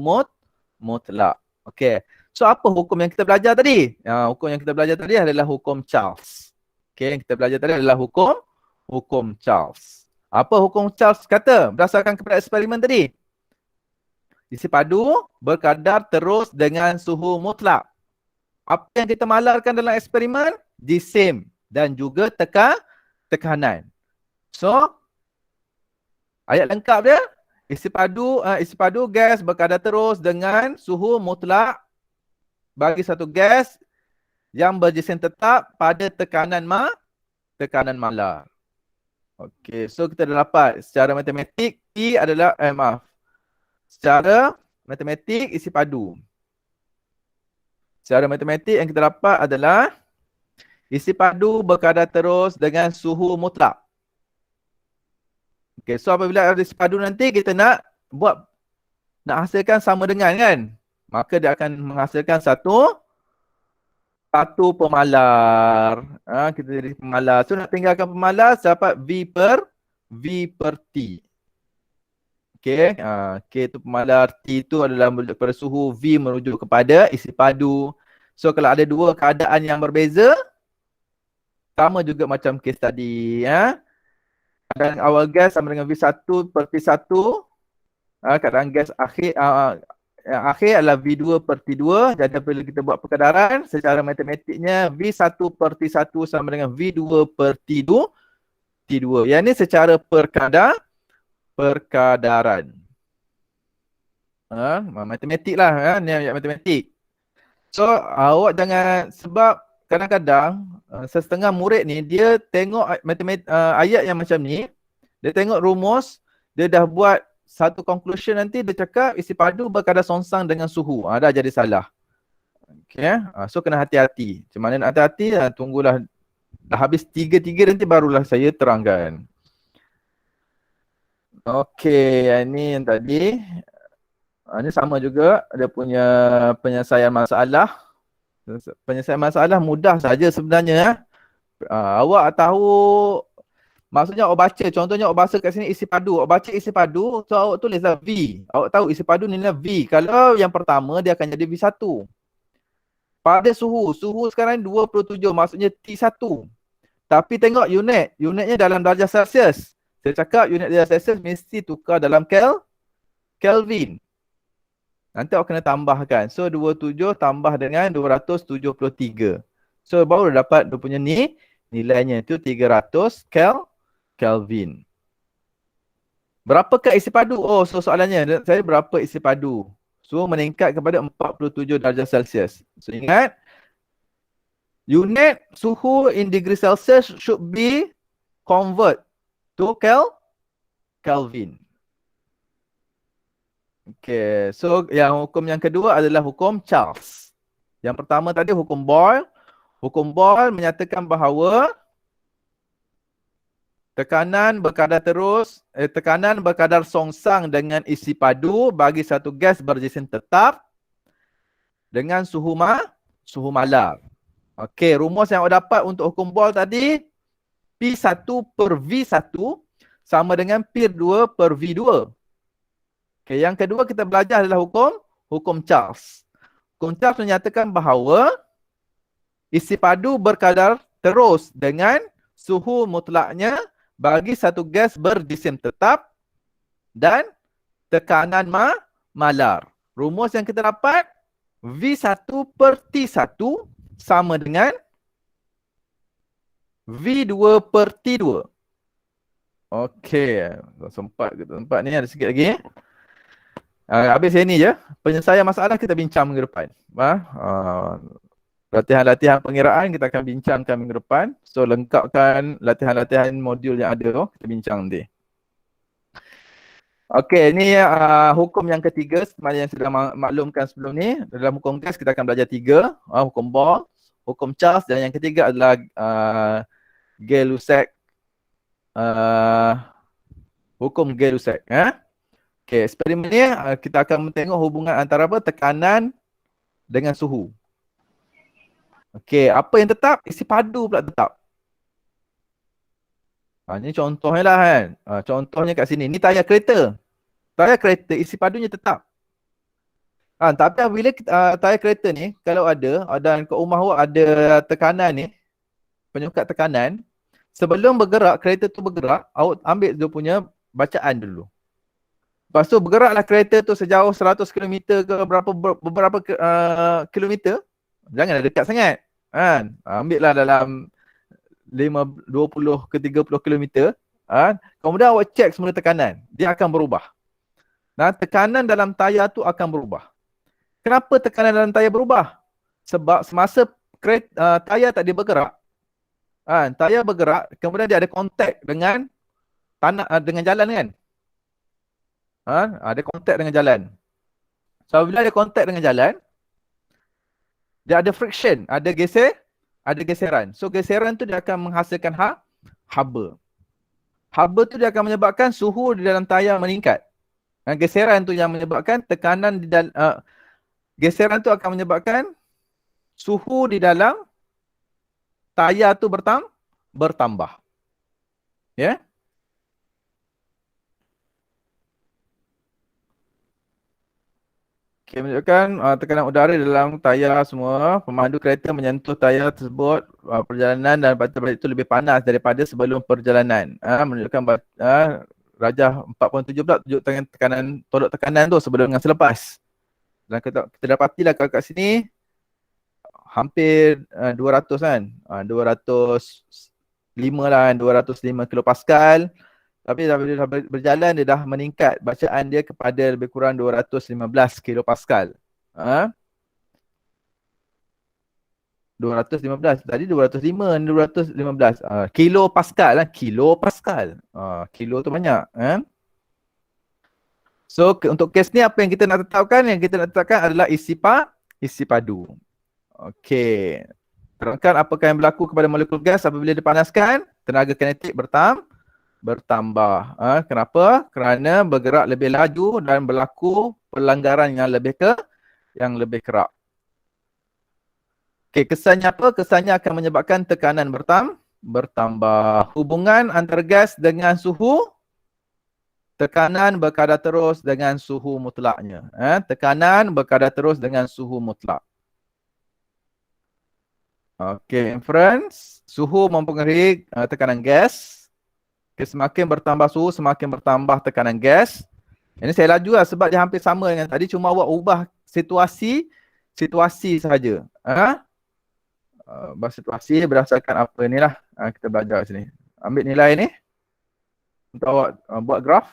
Speaker 1: mutlak. Okey. So apa hukum yang kita belajar tadi? Hukum yang kita belajar tadi adalah hukum Charles. Okey, yang kita belajar tadi adalah hukum Charles. Apa hukum Charles kata berdasarkan kepada eksperimen tadi? Isi padu berkadar terus dengan suhu mutlak. Apa yang kita malarkan dalam eksperimen? Jisim dan juga tekanan. So, ayat lengkap dia, isi padu gas berkadar terus dengan suhu mutlak bagi satu gas yang berjisim tetap pada tekanan malar. Okey, so kita dah dapat secara matematik T adalah secara matematik isi padu. Secara matematik yang kita dapat adalah isi padu berkadar terus dengan suhu mutlak. Okay, so apabila ada isi padu nanti kita nak hasilkan sama dengan kan? Maka dia akan menghasilkan satu pemalar. Kita jadi pemalar. So nak tinggalkan pemalar dapat V per T. Okay, K itu pemalar, T itu adalah pada suhu, V merujuk kepada isi padu. So kalau ada dua keadaan yang berbeza, sama juga macam kes tadi. Keadaan awal gas sama dengan V1 per T1. Keadaan gas yang akhir adalah V2 per T2. Jadi apabila kita buat perkadaran, secara matematiknya V1 per T1 sama dengan V2 per T2. Yang ini secara perkadaran. Matematik lah. Ni ayat matematik. So awak jangan, sebab kadang-kadang setengah murid ni dia tengok ayat yang macam ni, dia tengok rumus, dia dah buat satu conclusion, nanti dia cakap isi padu berkadar songsang dengan suhu. Dah jadi salah. Okay. So kena hati-hati. Macam mana nak hati-hati? Tunggulah dah habis tiga-tiga nanti barulah saya terangkan. Okay, ini yang tadi. Ini sama juga, dia punya penyelesaian masalah. Penyelesaian masalah mudah saja sebenarnya. Awak tahu, maksudnya awak baca, contohnya awak baca kat sini isi padu. Awak baca isi padu, so awak tulislah V. Awak tahu isi padu nilai V. Kalau yang pertama dia akan jadi V1. Pada suhu sekarang 27, maksudnya T1. Tapi tengok unitnya dalam darjah Celsius. Saya cakap unit darjah Celsius mesti tukar dalam Kelvin. Nanti awak kena tambahkan. So 27 tambah dengan 273. So baru dapat dia punya nilainya itu 300 Kelvin. Berapakah isi padu? Oh, so soalannya saya berapa isi padu? So meningkat kepada 47 darjah Celsius. So ingat, unit suhu in degree Celsius should be convert to Kelvin. Okay, so yang hukum yang kedua adalah hukum Charles. Yang pertama tadi hukum Boyle. Hukum Boyle menyatakan bahawa tekanan berkadar songsang dengan isi padu bagi satu gas berjisim tetap dengan suhu malar. Okey, rumus yang awak dapat untuk hukum Boyle tadi, P1 per V1 sama dengan P2 per V2. Okey, yang kedua kita belajar adalah hukum Charles. Hukum Charles menyatakan bahawa isi padu berkadar terus dengan suhu mutlaknya bagi satu gas berjisim tetap dan tekanan malar. Rumus yang kita dapat V1 per T1 sama dengan V2 per T2. Okey, sempat ni ada sikit lagi. Habis ini je. Penyelesaian masalah kita bincang minggu depan. Latihan-latihan pengiraan kita akan bincangkan minggu depan. So lengkapkan latihan-latihan modul yang ada tu, kita bincang nanti. Okey, ini hukum yang ketiga sebenarnya yang sudah maklumkan sebelum ni. Dalam hukum gas kita akan belajar 3, hukum Boyle, hukum Charles dan yang ketiga adalah Gay-Lussac. Hukum Gay-Lussac. Okey, eksperimen ni kita akan tengok hubungan antara apa? Tekanan dengan suhu. Okey, apa yang tetap? Isi padu pula tetap. Ini contohnya lah kan. Contohnya kat sini. Ni tayar kereta. Tayar kereta isi padunya tetap. Tapi bila tayar kereta ni kalau ada dan kat rumah awak ada tekanan ni, penyukat tekanan, sebelum bergerak, kereta tu bergerak, awak ambil dia punya bacaan dulu. Lepas tu bergeraklah kereta tu sejauh 100 km ke beberapa kilometer. Janganlah dekat sangat. Ambil lah dalam 20 ke 30 km. Kemudian awak cek semula tekanan. Dia akan berubah. Nah, tekanan dalam tayar tu akan berubah. Kenapa tekanan dalam tayar berubah? Sebab semasa tayar tak dia bergerak. Tayar bergerak, kemudian dia ada kontak dengan tanah, dengan jalan kan? Ada kontak dengan jalan. So bila ada kontak dengan jalan, dia ada friction, ada geseran. So geseran tu dia akan menghasilkan haba. Haba tu dia akan menyebabkan suhu di dalam tayar meningkat. Geseran tu yang menyebabkan tekanan di dalam geseran tu akan menyebabkan suhu di dalam tayar tu bertambah. Ya? Okay, menunjukkan tekanan udara dalam tayar semua. Pemandu kereta menyentuh tayar tersebut perjalanan dan batu balik itu lebih panas daripada sebelum perjalanan. Menunjukkan Rajah 47 pula tunjuk tolok tekanan tu sebelum dengan selepas. Dan kita dapatilah kat sini hampir 200 kan. 205 lah kan, 205 kilopascal. Tapi bila berjalan dia dah meningkat bacaan dia kepada lebih kurang 215 kilopascal. 215 tadi 205 ni 215 kilopascal lah, kilopascal. Kilo tu banyak So untuk kes ni apa yang kita nak tetapkan? Yang kita nak tetapkan adalah isi padu. Okey. Terangkan apakah yang berlaku kepada molekul gas apabila dipanaskan? Tenaga kinetik bertambah. Kenapa? Kerana bergerak lebih laju dan berlaku pelanggaran yang lebih kerap. Okey, kesannya apa? Kesannya akan menyebabkan tekanan bertambah. Hubungan antara gas dengan suhu, tekanan berkadar terus dengan suhu mutlaknya. Tekanan berkadar terus dengan suhu mutlak. Okey, inference. Suhu mempengaruhi tekanan gas. Semakin bertambah suhu, semakin bertambah tekanan gas. Ini saya laju lah sebab dia hampir sama dengan tadi. Cuma awak ubah situasi sahaja. Ubah situasi berdasarkan apa ni lah. Kita belajar sini. Ambil nilai ni. Untuk awak buat graf.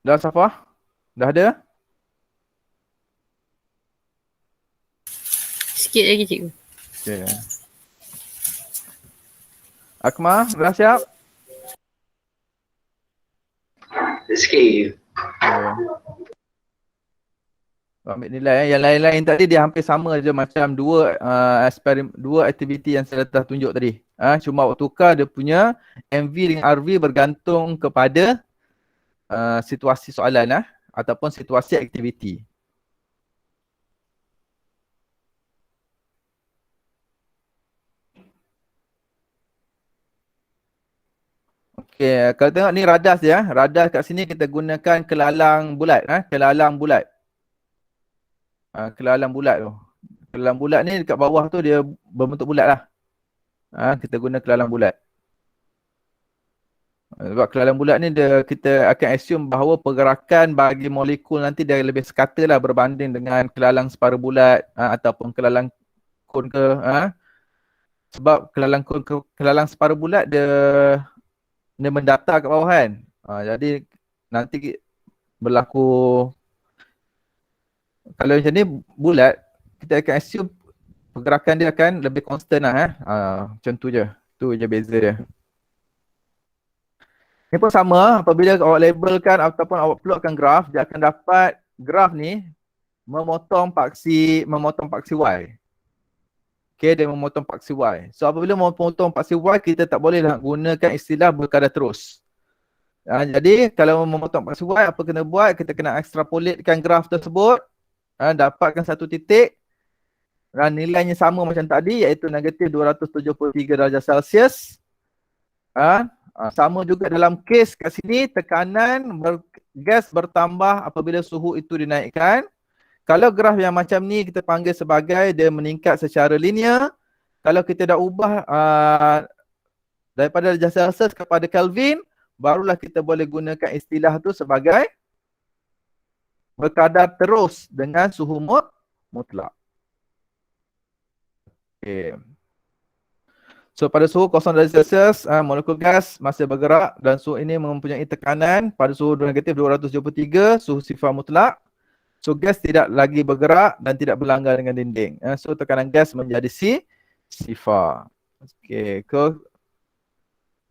Speaker 1: Dah Safah? Dah ada?
Speaker 3: Sikit lagi cikgu.
Speaker 1: Okay. Akmal, dah siap?
Speaker 2: Sikit.
Speaker 1: Okay. Ambil nilai. Yang lain-lain tadi dia hampir sama je macam dua aktiviti yang saya dah tunjuk tadi. Cuma awak tukar dia punya MV dengan RV bergantung kepada situasi soalan ataupun situasi aktiviti. Okey, kalau tengok ni radas dia. Radas kat sini kita gunakan kelalang bulat. Kelalang bulat. Kelalang bulat tu. Kelalang bulat ni dekat bawah tu dia berbentuk bulat lah. Kita guna kelalang bulat. Sebab kelalang bulat ni kita akan assume bahawa pergerakan bagi molekul nanti dia lebih sekata lah berbanding dengan kelalang separa bulat ataupun kelalang kon ke. Sebab kelalang separa bulat dia mendatar kat bawah kan. Jadi nanti berlaku, kalau macam ni bulat, kita akan assume pergerakan dia akan lebih constant lah. Macam tu je. Tu je beza dia. Ni pun sama, apabila awak labelkan ataupun awak plotkan graf, dia akan dapat graf ni memotong paksi Y. Okay, dia memotong paksi Y. So apabila memotong paksi Y, kita tak boleh nak gunakan istilah berkadar terus. Jadi kalau memotong paksi Y, apa kena buat? Kita kena extrapolatekan graf tersebut, dapatkan satu titik, dan nilainya sama macam tadi, iaitu negatif 273 darjah Celsius. Sama juga dalam kes kat sini, tekanan gas bertambah apabila suhu itu dinaikkan. Kalau graf yang macam ni kita panggil sebagai dia meningkat secara linear. Kalau kita dah ubah daripada darjah Celsius kepada Kelvin, barulah kita boleh gunakan istilah tu sebagai berkadar terus dengan suhu mutlak. Okay. So pada suhu 0 darjah Celsius, molekul gas masih bergerak dan suhu ini mempunyai tekanan pada suhu negatif 273, suhu sifar mutlak. So gas tidak lagi bergerak dan tidak berlanggar dengan dinding. So tekanan gas menjadi sifar. Okey,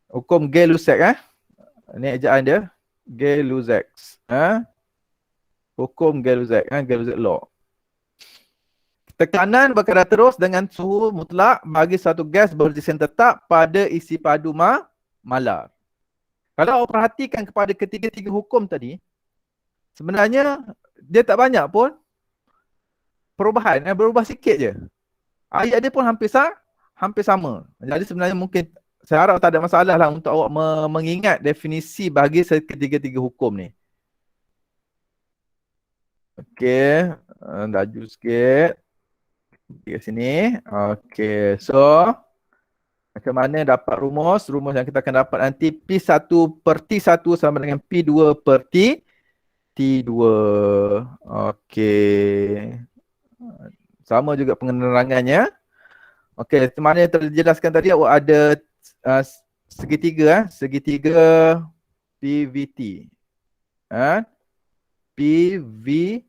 Speaker 1: hukum Gay-Lussac Ini ejaan dia. Gay-Lussac. Hukum Gay-Lussac, Gay-Lussac law. Tekanan berkadar terus dengan suhu mutlak bagi satu gas berjisen tetap pada isi padu malar. Kalau awak perhatikan kepada ketiga-tiga hukum tadi, sebenarnya dia tak banyak pun perubahan, berubah sikit je. Ayat dia pun hampir sama. Jadi sebenarnya mungkin saya harap tak ada masalah lah untuk awak mengingat definisi bagi ketiga-tiga hukum ni. Okey, laju sikit. Di sini. Okey, so macam mana dapat rumus? Rumus yang kita akan dapat nanti P1 per T1 sama dengan P2 per T2. Okey. Sama juga penerangannya. Okey, macam mana yang terjelaskan tadi, awak ada segitiga, segitiga PVT. PVT.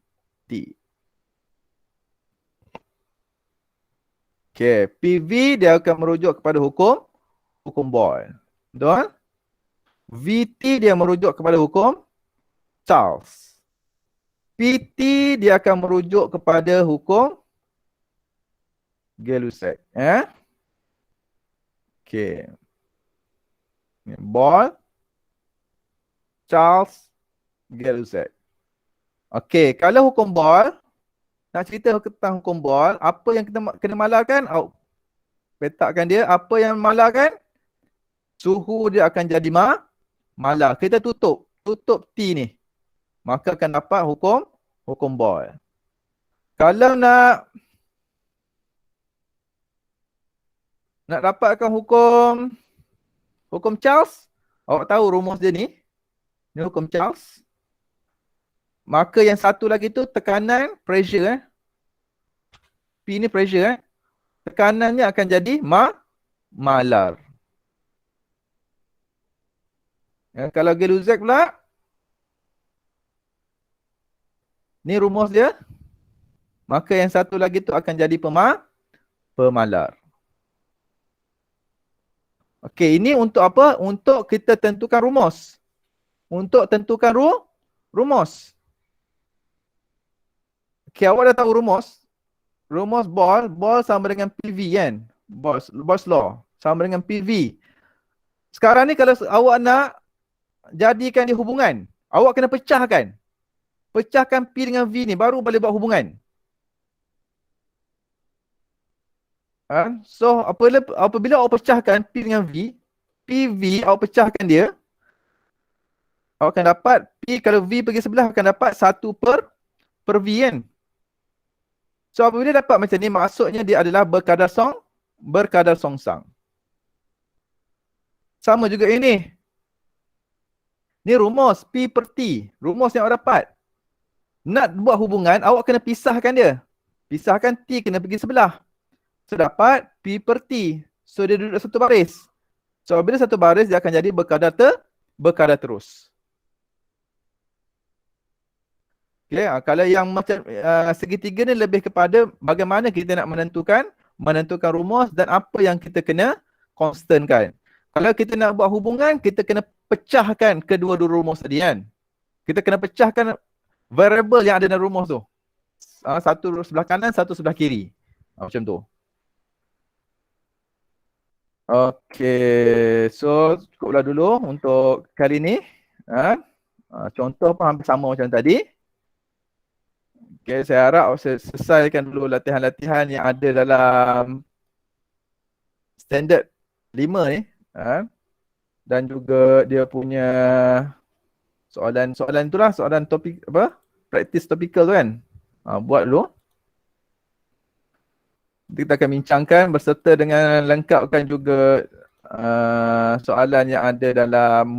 Speaker 1: Okay, PV dia akan merujuk kepada hukum Boyle. Betul? VT dia merujuk kepada hukum Charles. PT dia akan merujuk kepada hukum Gay-Lussac. Okay. Boyle, Charles, Gay-Lussac. Okay, kalau hukum Boyle, nak cerita tentang hukum Boyle, apa yang kita kena malarkan? Petakkan dia, apa yang malarkan? Suhu dia akan jadi malar. Kita tutup T ni. Maka akan dapat hukum Boyle. Kalau nak dapatkan hukum Charles, awak tahu rumus dia ni. Ni hukum Charles. Maka yang satu lagi tu tekanan, pressure. P ni pressure. Tekanannya akan jadi malar. Kalau Gay-Lussac pula, ni rumus dia. Maka yang satu lagi tu akan jadi pemalar. Okey, ini untuk apa? Untuk kita tentukan rumus. untuk tentukan rumus. Okay, awak dah tahu rumus. Rumus ball sama dengan PV kan? Ball's law sama dengan PV. Sekarang ni kalau awak nak jadikan dia hubungan, awak kena pecahkan. Pecahkan P dengan V ni baru boleh buat hubungan. So apabila awak pecahkan P dengan V, PV awak pecahkan dia, awak akan dapat P kalau V pergi sebelah akan dapat 1 per V kan. So apabila dapat macam ni, maksudnya dia adalah berkadar songsang. Sama juga ini. Ni rumus P per T. Rumus yang awak dapat. Nak buat hubungan, awak kena pisahkan dia. Pisahkan T kena pergi sebelah. So dapat P per T. So dia duduk satu baris. So bila satu baris, dia akan jadi berkadar terus. Okay, kalau yang macam segitiga ni lebih kepada bagaimana kita nak menentukan rumus dan apa yang kita kena constantkan. Kalau kita nak buat hubungan, kita kena pecahkan kedua-dua rumus tadi kan. Kita kena pecahkan variable yang ada dalam rumus tu. Satu sebelah kanan, satu sebelah kiri. Macam tu. Okay, so cukuplah dulu untuk kali ni. Contoh pun hampir sama macam tadi. Okay, saya harap selesaikan dulu latihan-latihan yang ada dalam standard 5 ni. Dan juga dia punya soalan itulah, soalan topik apa? Practice topical tu kan. Buat dulu. Kita akan bincangkan berserta dengan lengkapkan juga soalan yang ada dalam